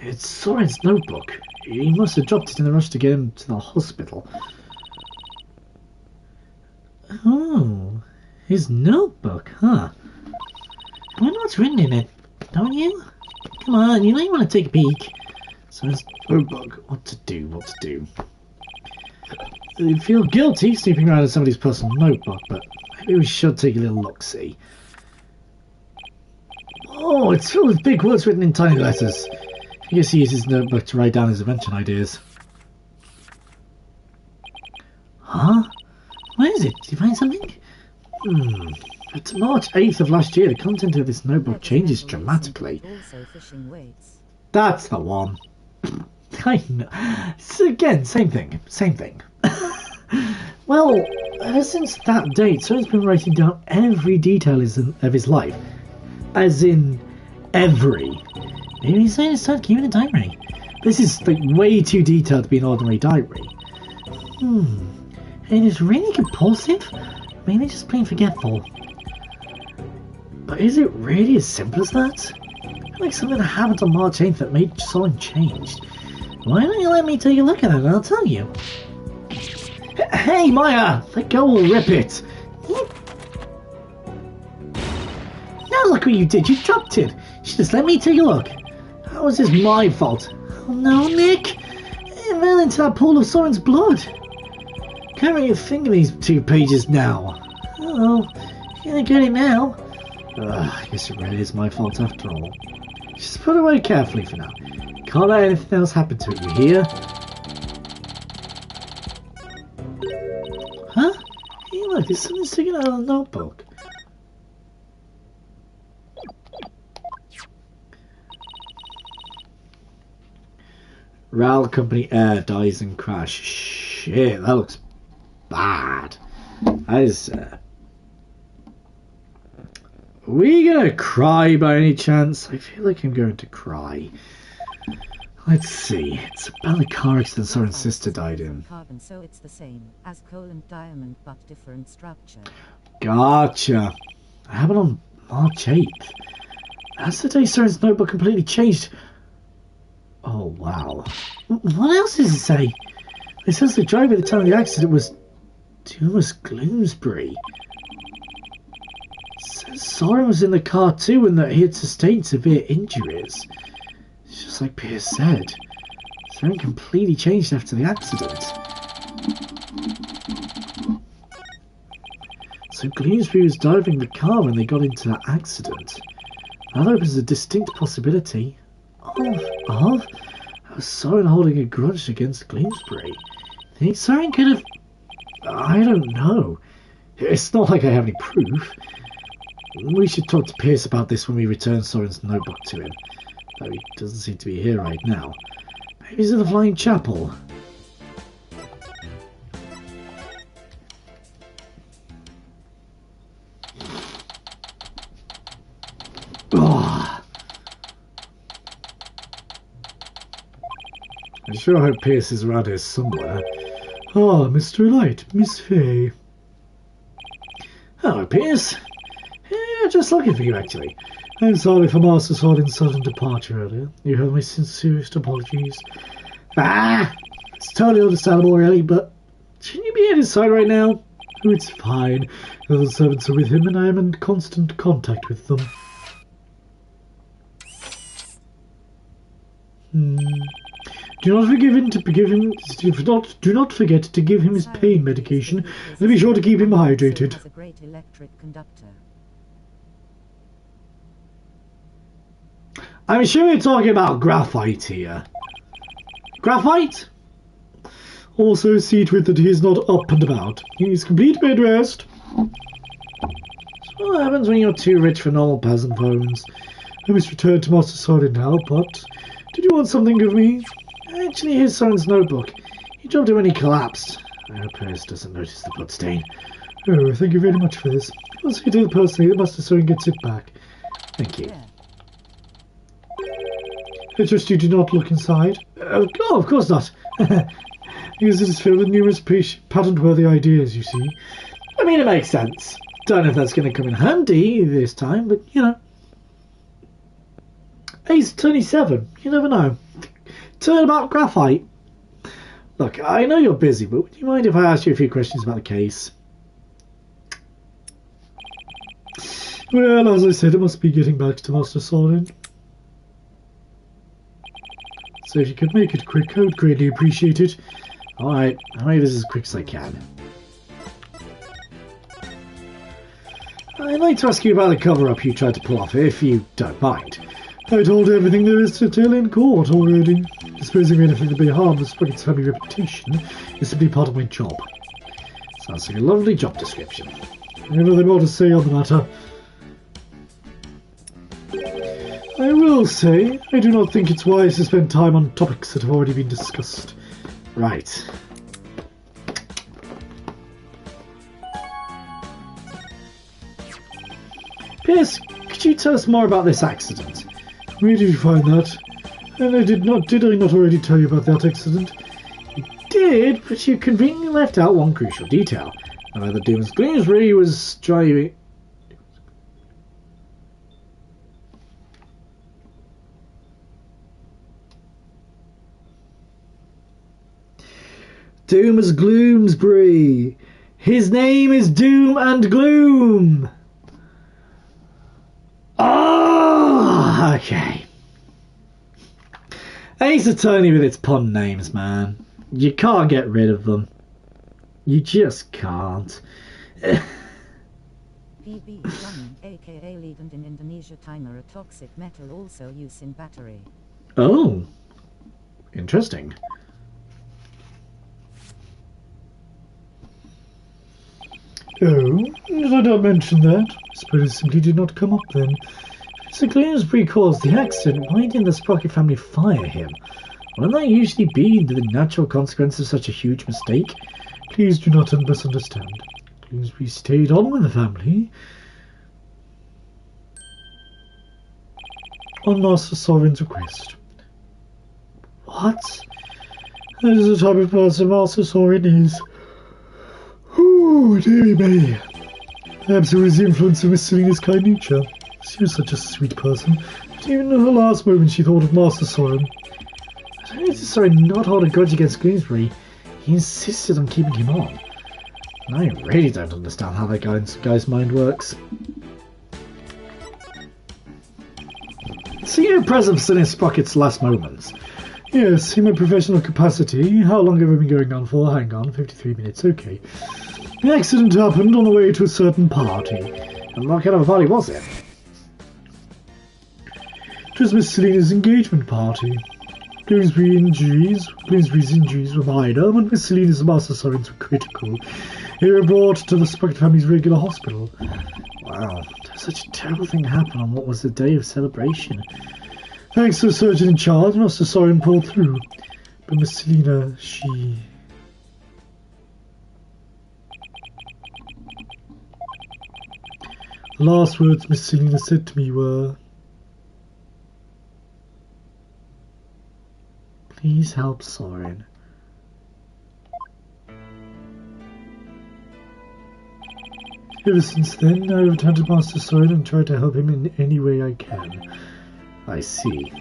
It's Soren's notebook. He must have dropped it in the rush to get him to the hospital. Oh, his notebook, huh? I wonder what's written in it, don't you? Come on, you know you want to take a peek. Soren's notebook. What to do? I feel guilty snooping around in somebody's personal notebook, but maybe we should take a little look-see. Oh, it's filled with big words written in tiny letters. I guess he uses his notebook to write down his invention ideas. Huh? Where is it? Did you find something? It's March 8th of last year. The content of this notebook changes dramatically. That's the one. I know. So again, same thing. Well, ever since that date, Soren's been writing down every detail of his life. As in, every. Maybe he's going to start keeping a diary. This is like way too detailed to be an ordinary diary. And it's really compulsive? Maybe just plain forgetful. But is it really as simple as that? I feel like something happened on March 8th that made Soren changed. Why don't you let me take a look at it and I'll tell you. Hey, Maya! Let go or rip it! Now look what you did, you dropped it! Just let me take a look. How is this my fault? Oh no, Nick! It fell into that pool of Soren's blood. Can't really think of these 2 pages now. Oh, you gonna get it now? I guess it really is my fault after all. Just put it away carefully for now. Can't let anything else happen to it, you hear? Huh? Hey look, there's something sticking out of the notebook. RAL Company Air dies in crash. Shit, that looks bad. That is... Are we gonna cry by any chance? I feel like I'm going to cry. Let's see. It's about the car accident Soren's sister died in. Carbon, so it's the same as coal and diamond, but different structure. Gotcha. It happened on March 8th. That's the day Soren's notebook completely changed. Oh, wow. What else does it say? It says the driver at the time of the accident was Thomas Gloomsbury. Soren was in the car too and that he had sustained severe injuries. It's just like Pierce said. Soren completely changed after the accident. So Gloomsbury was driving the car when they got into that accident. That opens a distinct possibility of Soren holding a grudge against Gloomsbury. Think Soren could have... I don't know. It's not like I have any proof. We should talk to Pierce about this when we return Soren's notebook to him. Though he doesn't seem to be here right now. Maybe he's in the Flying Chapel. Oh. I sure hope Pierce is around here somewhere. Ah, Mr. Light, Miss Fay. Hello, Pierce. Yeah, just looking for you, actually. I'm sorry for Master Soren's sudden departure earlier. You have my sincerest apologies. It's totally understandable, really, but shouldn't you be at his side right now? Oh, it's fine. The other servants are with him, and I am in constant contact with them. Do not forget to give him his pain medication, and be sure to keep him hydrated. Has a great electric conductor. I'm sure you're talking about graphite here. Graphite? Also see to it that he is not up and about. He needs complete bed rest. So what happens when you're too rich for normal peasant phones? I must return to Master Soren now, but did you want something of me? Actually, here's Soren's notebook. He dropped it when he collapsed. I hope Pierce doesn't notice the bloodstain. Oh, thank you very much for this. I'll see to the person that must have so gets it back. Thank you. Yeah. I trust you do not look inside. Oh, of course not. Because it is filled with numerous patent-worthy ideas, you see. I mean, it makes sense. Don't know if that's going to come in handy this time, but, you know. He's 27. You never know. Turnabout graphite. Look, I know you're busy, but would you mind if I asked you a few questions about the case? Well, as I said, it must be getting back to Master Sorin. So if you could make it quick, I would greatly appreciate it. Alright, I'll make this as quick as I can. I'd like to ask you about the cover-up you tried to pull off, if you don't mind. I told everything there is to tell in court already. Disposing of anything that may harm the Sprocket's family reputation is simply part of my job. Sounds like a lovely job description. I have nothing more to say on the matter. I will say, I do not think it's wise to spend time on topics that have already been discussed. Right. Pierce, could you tell us more about this accident? Where did you find that? And did I not already tell you about that accident? You did, but you conveniently left out one crucial detail. About the Doom's Bloomsbury was driving... Doom as Gloomsbury. His name is Doom and Gloom. Oh, okay. Ace Attorney with its pun names, man. You can't get rid of them. You just can't. PB Gun, aka Legend in Indonesia timer, a toxic metal also used in battery. Oh. Interesting. Oh, did I not mention that? I suppose it simply did not come up then. If Mr. Gloomsbury caused the accident, why didn't the Sprocket family fire him? Wouldn't that usually be the natural consequence of such a huge mistake? Please do not misunderstand. Gloomsbury stayed on with the family on Master Sorin's request. What? That is the type of person Master Sorin is. Oh, dear me. Perhaps it was the influence of Miss Selina's kind nature. She was such a sweet person. But even in her last moment she thought of Master Sorin. But only to Sorin not hold a grudge against Gloomsbury, he insisted on keeping him on. And I really don't understand how that guy's mind works. So you're present for Selina Sprocket's last moments? Yes, in my professional capacity. How long have we been going on for? Hang on, 53 minutes, okay. The accident happened on the way to a certain party. And what kind of a party was it? It was Miss Selina's engagement party. Bloomsbury's injuries were minor, but Miss Selina's and Master Sorin's were critical. They were brought to the Sprocket family's regular hospital. Wow, such a terrible thing happened on what was the day of celebration. Thanks to the surgeon in charge, Master Sorin pulled through. But Miss Selina, she... The last words Miss Selina said to me were... Please help Sorin. Ever since then, I have turned to Master Sorin and tried to help him in any way I can. I see.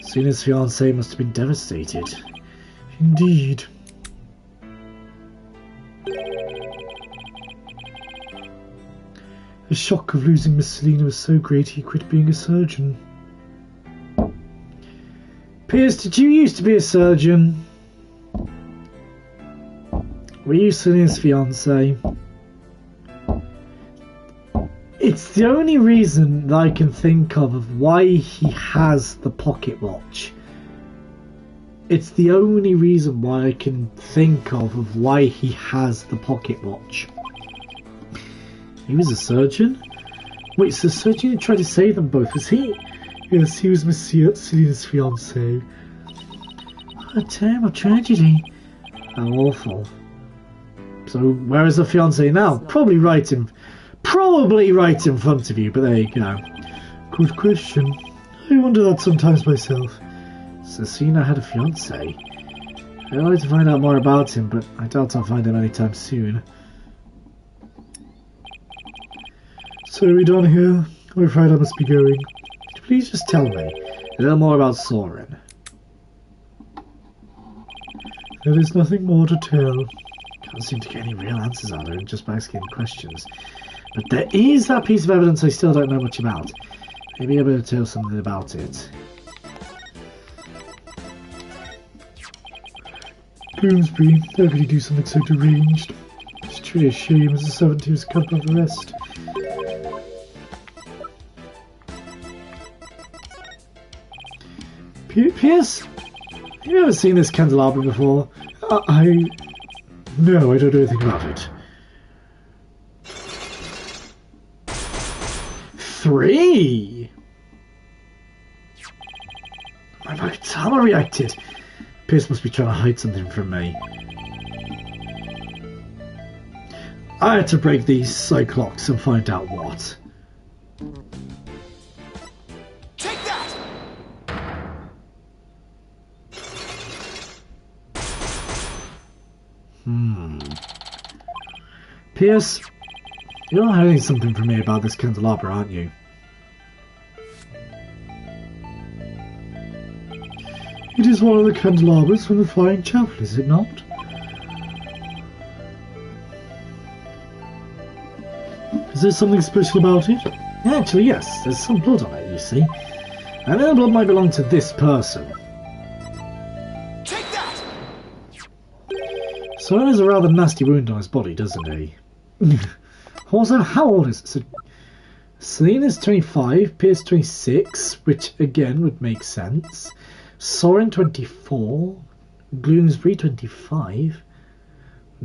Selina's fiancé must have been devastated. Indeed. The shock of losing Miss Selina was so great he quit being a surgeon. Pierce, did you used to be a surgeon? Were you Selina's fiancé? It's the only reason that I can think of why he has the pocket watch. It's the only reason why I can think of why he has the pocket watch. He was a surgeon? Wait, so the surgeon who tried to save them both, was he? Yes, he was Miss Selina's fiancé. What a terrible tragedy. How awful. So where is the fiancé now? Probably right in front of you, but there you go. Good question. I wonder that sometimes myself. Cecina had a fiancé. I'd like to find out more about him, but I doubt I'll find him anytime soon. So are we done here? I'm afraid I must be going. Could you please just tell me a little more about Soren? There is nothing more to tell. Can't seem to get any real answers out of him just by asking questions. But there is that piece of evidence I still don't know much about. Maybe I'll be able to tell something about it. Bloomsbury, how could he do something so deranged? It's truly a shame as a servant he was capable of the rest. Pierce? Have you ever seen this candelabra before? No, I don't know anything about it. 3! My Magitama reacted. Pierce must be trying to hide something from me. I had to break these cyclocks and find out what. Take that! Pierce, you're hiding something from me about this candelabra, aren't you? It is one of the candelabras from the Flying Chapel, is it not? Is there something special about it? Actually, yes. There's some blood on it, you see. And the blood might belong to this person. Take that! Soren has a rather nasty wound on his body, doesn't he? Also, how old is it? So, Selena's 25, Pierce 26, which again would make sense. Soren 24, Gloomsbury 25,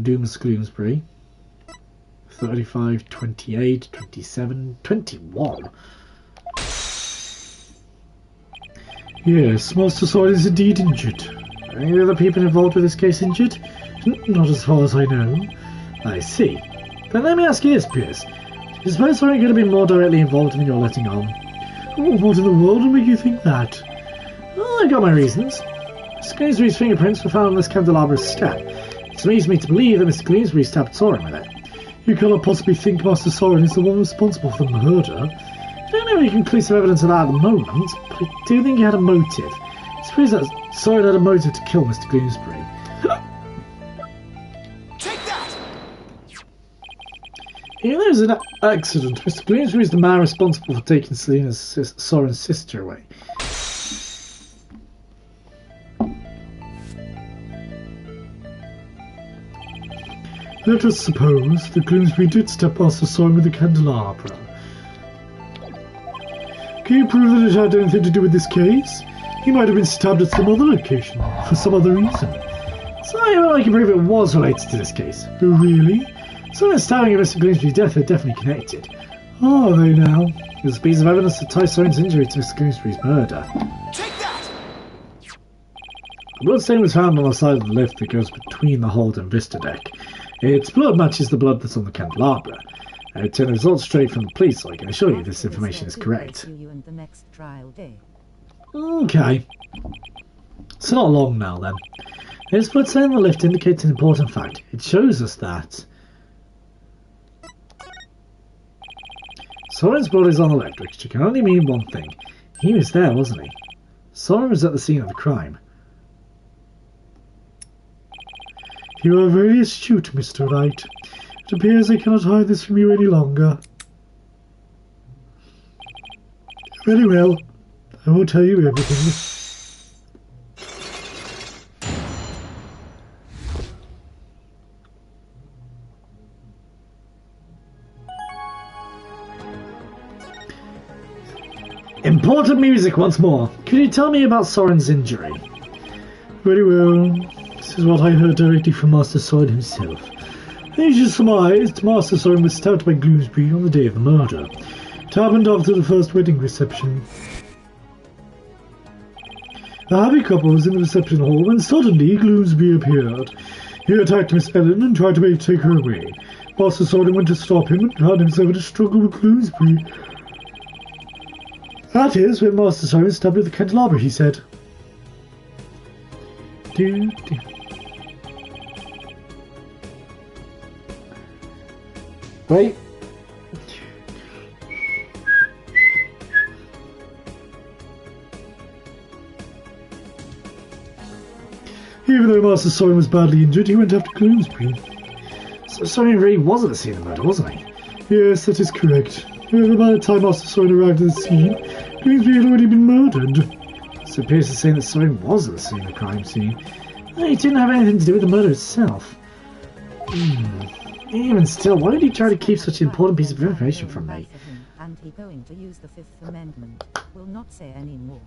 Dooms Gloomsbury 35, 28, 27, 21. Yes, Master Soren is indeed injured. Are any other people involved with this case injured? Not as far as I know. I see. Then let me ask you this, Pierce. Do you suppose Soren could have been more directly involved than you're letting on? What in the world would make you think that? Well, I got my reasons. Mr. Gloomsbury's fingerprints were found on this candelabra's stem. It leads me to believe that Mr. Gloomsbury stabbed Soren with it. You cannot possibly think Master Soren is the one responsible for the murder. I don't have any conclusive evidence of that at the moment, but I do think he had a motive. I suppose that Soren had a motive to kill Mr. Gloomsbury. Take that! Even though it was an accident, Mr. Gloomsbury is the man responsible for taking Soren's sister away. Let us suppose that Gloomsbury did stab Master Soren with the candelabra. Can you prove that it had anything to do with this case? He might have been stabbed at some other location, for some other reason. So I can prove it was related to this case. Oh, really? So the stabbing and Mr. Gloomsbury's death are definitely connected. Are they now? There's a piece of evidence that ties Soren's injury to Mr. Gloomsbury's murder. Take that! A bloodstain was found on the side of the lift that goes between the hold and vista deck. Its blood matches the blood that's on the candelabra. I obtained the results straight from the police, so I can assure you this information is correct. Okay. It's not long now, then. Its bloodstain on the lift indicates an important fact. It shows us that Soren's blood is on the lift, which can only mean one thing. He was there, wasn't he? Soren was at the scene of the crime. You are very astute, Mr. Wright. It appears I cannot hide this from you any longer. Very well. I will tell you everything. Important music once more. Could you tell me about Soren's injury? Very well. This is what I heard directly from Master Soren himself. As you surmised, Master Soren was stabbed by Gloomsbury on the day of the murder. It happened after the first wedding reception. The happy couple was in the reception hall when suddenly Gloomsbury appeared. He attacked Miss Ellen and tried to take her away. Master Soren went to stop him and found himself in a struggle with Bloomsbury. That is when Master Soren stabbed with the candelabra, he said. Wait. Even though Master Soren was badly injured, he went after Bloomsbury. So Soren really was at the scene of the murder, wasn't he? Yes, that is correct. However, by the time Master Soren arrived at the scene, Bloomsbury had already been murdered. So Pierce is saying that Soren was at the scene of the crime scene. He didn't have anything to do with the murder itself. Even still, why did he try to keep such an important piece of information from me? And he going to use the Fifth Amendment. Will not say any more.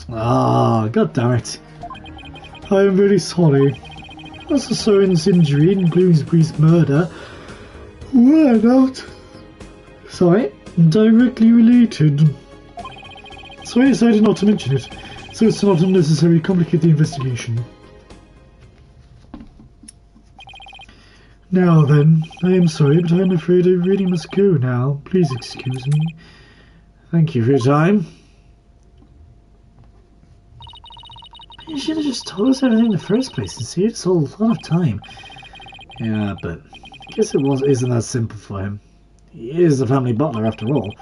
Ah, god damn it. I am very sorry. Master Soren's injury and Bloomsbury's murder were not directly related. So I decided not to mention it, so as to not unnecessarily complicate the investigation. Now then, I am sorry, but I am afraid I really must go now. Please excuse me. Thank you for your time. You should have just told us everything in the first place and saved us all a lot of time. Yeah, but I guess isn't that simple for him. He is the family butler after all.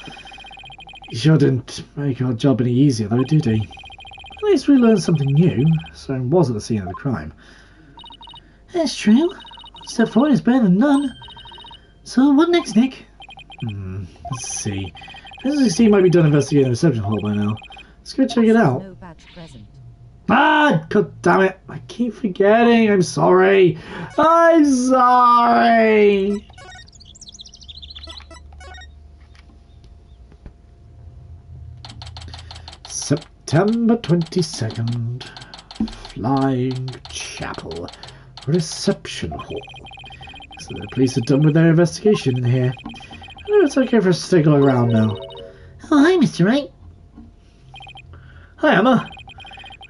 He sure didn't make our job any easier though, did he? At least we learned something new. Soren was at the scene of the crime. That's true. Step forward is better than none. So what next, Nick? Let's see. This might be done investigating the reception hall by now. Let's go check it out. No badge present. Ah, god damn it. I keep forgetting. I'm sorry. I'm sorry. September 22nd. Flying Chapel. Reception hall. So the police are done with their investigation in here. It's okay for us to take a look around now. Oh, hi, Mr. Wright. Hi, Emma.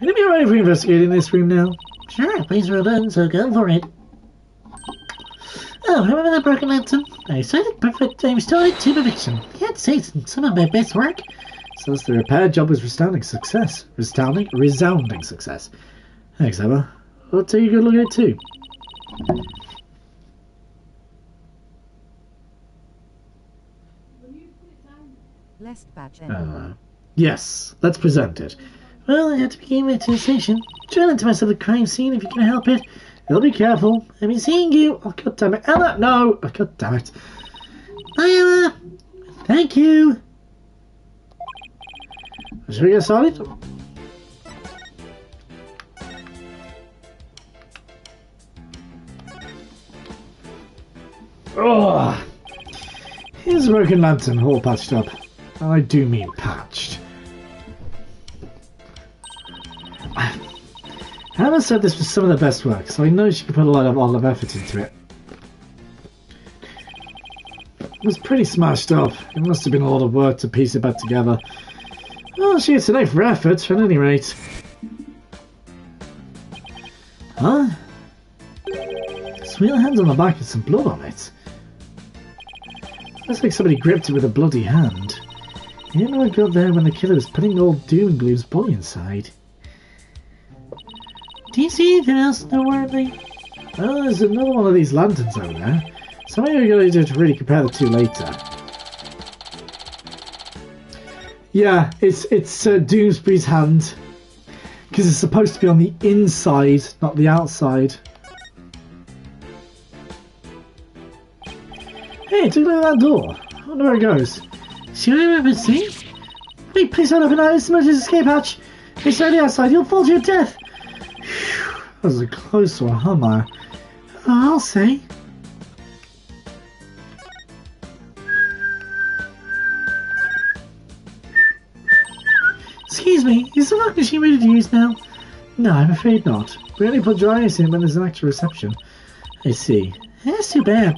Will you be ready for investigating this room now? Sure, please well done, so go for it. Oh, remember that broken lantern? I started it to perfection. I can't say it's some of my best work. So the repair job was resounding success. Resounding success. Thanks, Emma. I'll take a good look at it too. Lest badge Yes, let's present it. Well, I have to begin my investigation. Drill into myself the crime scene if you can help it. You'll be careful. I've been seeing you. Oh, god damn it. Emma, no. Oh, god damn it. Bye, Emma. Thank you. Should we get started? Oh, here's a broken lantern, all patched up. And I do mean patched. Hannah said this was some of the best work, so I know she could put a lot of effort into it. It was pretty smashed up. It must have been a lot of work to piece it back together. Well, she gets an A for effort, at any rate. Huh? Sweet hands on the back with some blood on it. Looks like somebody gripped it with a bloody hand. You didn't know it got there when the killer was putting old Doom and Gloom's body inside. Do you see anything else noteworthy? Oh, there's another one of these lanterns over there. So maybe we're going to do to really compare the two later. Yeah, it's Doomsbury's hand. Because it's supposed to be on the inside, not the outside. Hey, take a look at that door. I wonder where it goes. See what I remember seeing? Wait, please don't open that. It's an emergency escape hatch. It's on the outside. You'll fall to your death. Whew, that was a close one, huh, Maya? I'll say. Excuse me, is the lock machine ready to use now? No, I'm afraid not. We only put dry ice in when there's an actual reception. I see. That's too bad.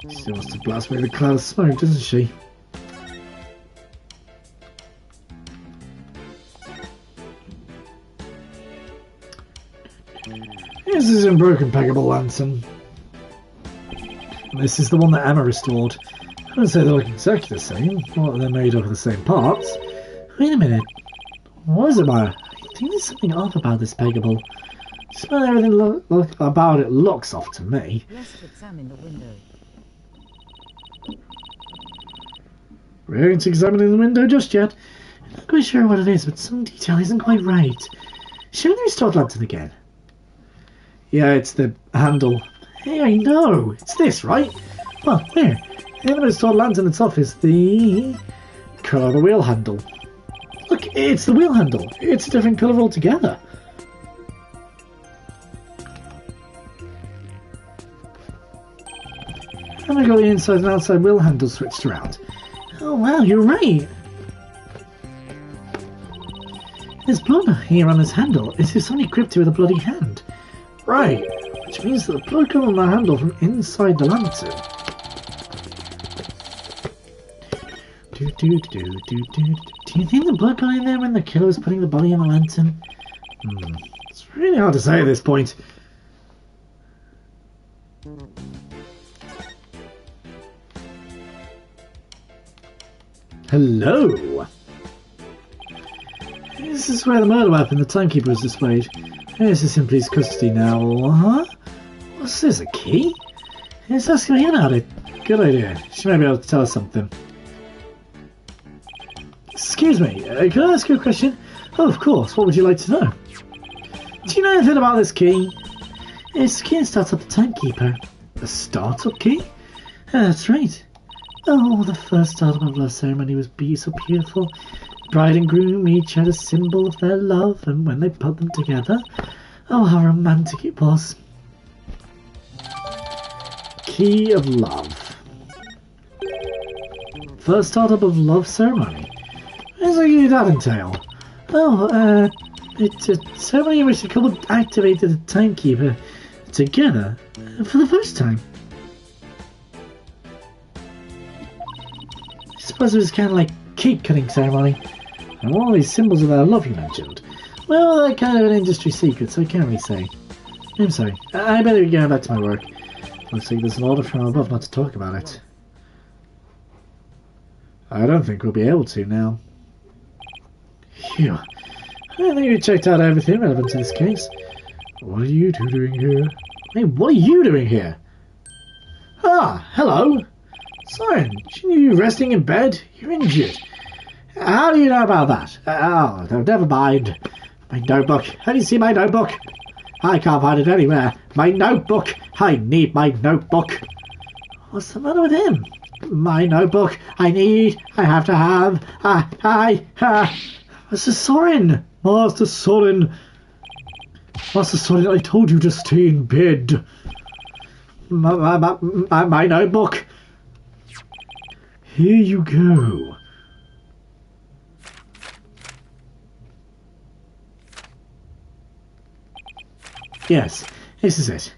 She wants to blast me with a cloud of smoke, doesn't she? This is an unbroken packable lantern. This is the one that Emma restored. I wouldn't say they look exactly the same, or they're made up of the same parts. Wait a minute. What is it, Maya? I think there's something off about this Pegable. Just about everything about it looks off to me. Let's examine the window. We aren't examining the window just yet. I'm not quite sure what it is, but some detail isn't quite right. Show me the restored lantern again. Yeah, it's the handle. Hey, I know! It's this, right? Oh, where? The restored lantern itself is the colour of the wheel handle. Look, it's the wheel handle. It's a different colour altogether. And I got the inside and outside wheel handle switched around. Oh wow, you're right. There's blood here on this handle. It's if somebody gripped it with a bloody hand. Right, which means that the blood got on the handle from inside the lantern. Do you think the blood got in there when the killer was putting the body in the lantern? It's really hard to say at this point. Hello! This is where the murder weapon, the timekeeper, is displayed. This is in police custody now. Huh? What's this, a key? Let's ask her about it. Good idea. She may be able to tell us something. Excuse me, can I ask you a question? Oh, of course. What would you like to know? Do you know anything about this key? It's the key that starts up the timekeeper. A startup key? That's right. Oh, the first startup of love ceremony was so beautiful. Bride and groom each had a symbol of their love, and when they put them together, oh, how romantic it was. Key of love. First startup of love ceremony. What does that entail? Oh, it's a ceremony in which the couple activated the timekeeper together for the first time. I suppose it was kind of like cake cutting ceremony. And all these symbols of their love you mentioned. Well, they're kind of an industry secret, so I can't really say. I'm sorry. I better be going back to my work. Looks like there's an order from above not to talk about it. I don't think we'll be able to now. Phew. I think we checked out everything relevant to this case. What are you two doing here? Hey, what are you doing here? Ah, hello. Siren, shouldn't you be resting in bed? You're injured. How do you know about that? Oh, never mind. My notebook. Have you seen my notebook? I can't find it anywhere. My notebook. I need my notebook. What's the matter with him? My notebook. I have to have. Master Soren. Master Soren. Master Soren, I told you to stay in bed. My notebook. Here you go. Yes, this is it.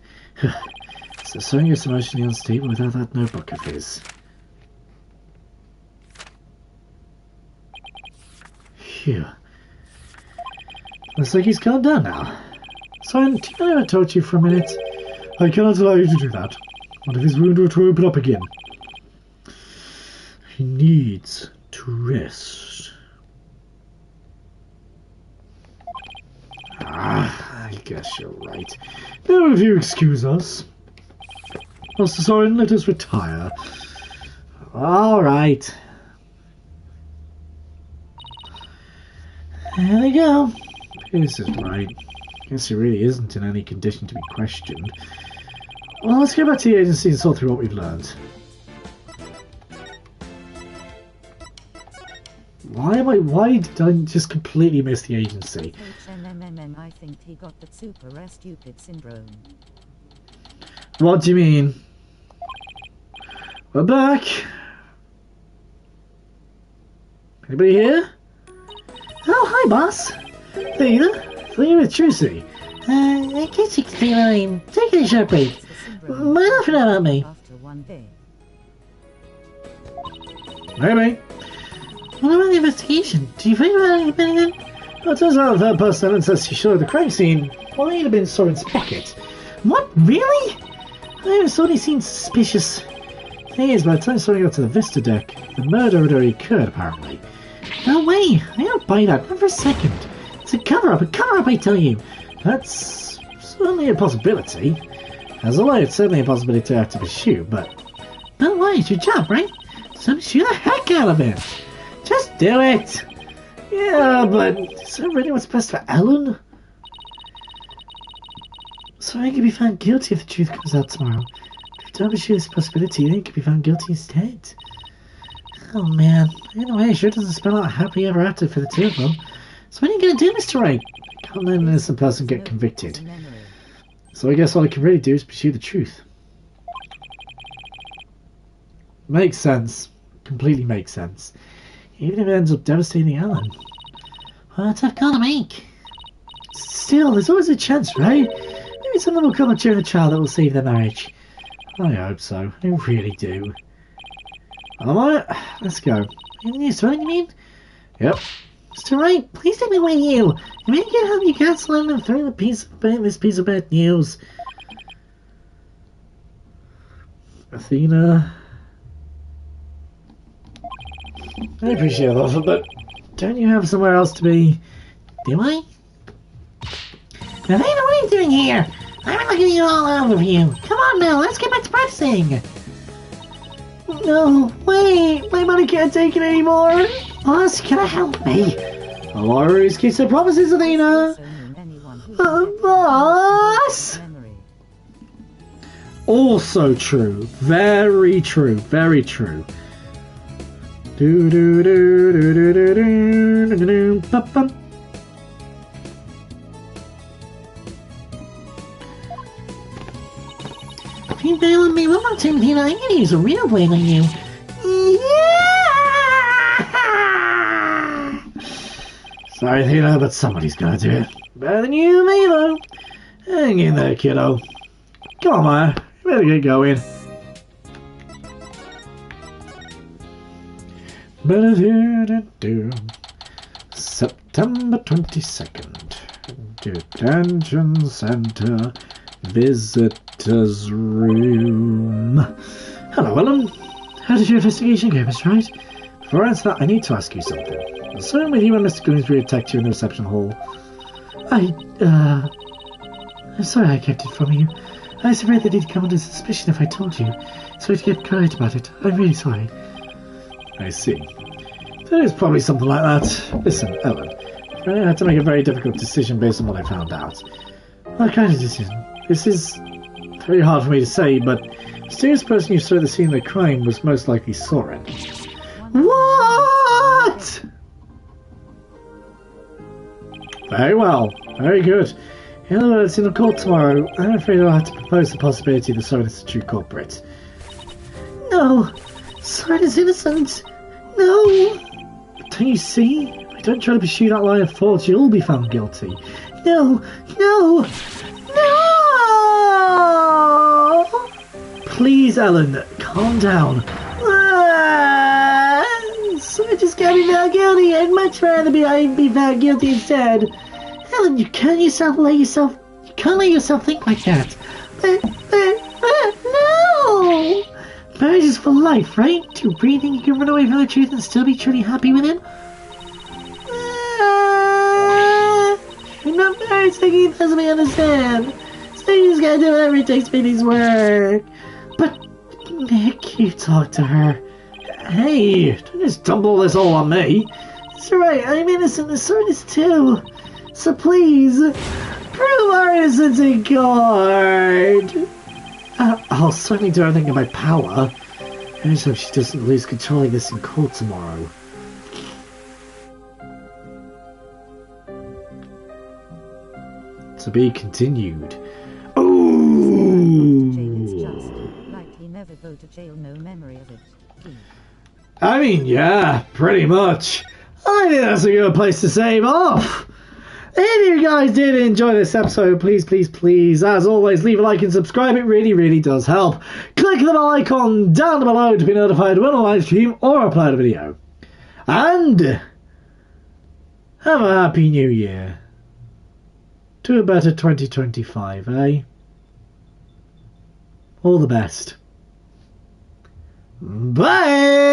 So Soren is emotionally unstable without that notebook of his. Phew. Looks like he's calmed down now. Soren, do you mind if I talk to you for a minute? I cannot allow you to do that. What if his wound were to open up again? He needs to rest. I guess you're right. Now, if you excuse us. Master Soren, let us retire. All right. There we go. This is right. Guess he really isn't in any condition to be questioned. Well, let's go back to the agency and sort through what we've learned. Why did I just completely miss the agency? I think he got the super stupid syndrome. What do you mean? We're back. Anybody here? Oh, hi, boss. Thea? Thea with Trucy. I guess you can say my name. Take a short break. Might not forget about me. After one day. Maybe. What about the investigation? Do you find out anything? Well, it turns out the third person evidence says she showed the crime scene might have been Soren's pocket. What? Really? I have only seen suspicious. Thing is, by the time someone got to the Vista deck, the murder had already occurred, apparently. No way! I don't buy that, not for a second. It's a cover-up, I tell you. That's certainly a possibility. As a lawyer, it's certainly a possibility to have to pursue, but... No way, it's your job, right? So shoot the heck out of it! Just do it! Yeah, but is that really what's best for Ellen? So I could be found guilty if the truth comes out tomorrow. If you don't pursue this possibility, then you could be found guilty instead. Oh man, anyway, it sure doesn't spell out happy ever after for the two of them. So what are you gonna do, Mr. Wright? Can't let an innocent person get convicted. So I guess all I can really do is pursue the truth. Makes sense. Completely makes sense. Even if it ends up devastating Ellen. Well, that's a tough call to make. Still, there's always a chance, right? Maybe someone will come up during the trial that will save their marriage. I hope so. I really do. Alright, let's go. Anything you sweating, you mean? Yep. Mr. Wright, please take me with you. You may get help you cancel in and throw this piece of bad news. Athena. I appreciate the offer, but don't you have somewhere else to be? Do I? Athena, what are you doing here? I've been looking you all over you. Come on now, let's get back to practicing. No, wait, my money can't take it anymore. Boss, can I help me? I'll always keep their promises, Athena. Boss! Also true. Very true. Very true. Do do do do do do do do do ba bum. If you bail on me one more time, Athena, I'm gonna use a real blade on you. Sorry, Athena, but somebody's gotta do it. Better than you, me, though. Hang in there, kiddo. Come on, man. You better get going. September 22nd. Detention Center. Visitor's room. Hello, Ellen. How did your investigation go, Mr. Wright? Before I answer that, I need to ask you something. Was someone with you when Mr. Grimsbury attacked you in the reception hall? I'm sorry I kept it from you. I was afraid that he'd come under suspicion if I told you, so to get quiet about it. I'm really sorry. I see. There's probably something like that. Listen, Ellen, I had to make a very difficult decision based on what I found out. What kind of decision? This is very hard for me to say, but the mysterious person you saw at the scene of the crime was most likely Soren. What? Very well. Very good. In other words, in the court tomorrow, I'm afraid I'll have to propose the possibility that Soren is the true culprit. No! Soren is innocent! No! But don't you see? If I don't try to pursue that line of thought, you'll be found guilty. No! No! No! Please, Ellen, calm down. So I just gotta be found guilty. I'd much rather be found guilty instead. Ellen, you can't let yourself think like that. No! Marriage is for life, right? Do you really think you can run away from the truth and still be truly happy with him? I'm not married, so he doesn't understand. So you just gotta do whatever it takes to make things work. But, Nick, you talk to her. Hey, don't just dump all this all on me. It's alright, I'm innocent, and so is too. So please, prove our innocence in court. I'll certainly do everything in my power. I just hope she doesn't lose control of this in court tomorrow. To be continued. Ooh! Jail is just likely never go to jail, no memory of it. I mean, yeah, pretty much. I think that's a good place to save off. If you guys did enjoy this episode, please, as always, leave a like and subscribe. It really does help. Click the bell icon down below to be notified when I live stream or upload a video. And have a happy new year. To a better 2025, eh? All the best. Bye!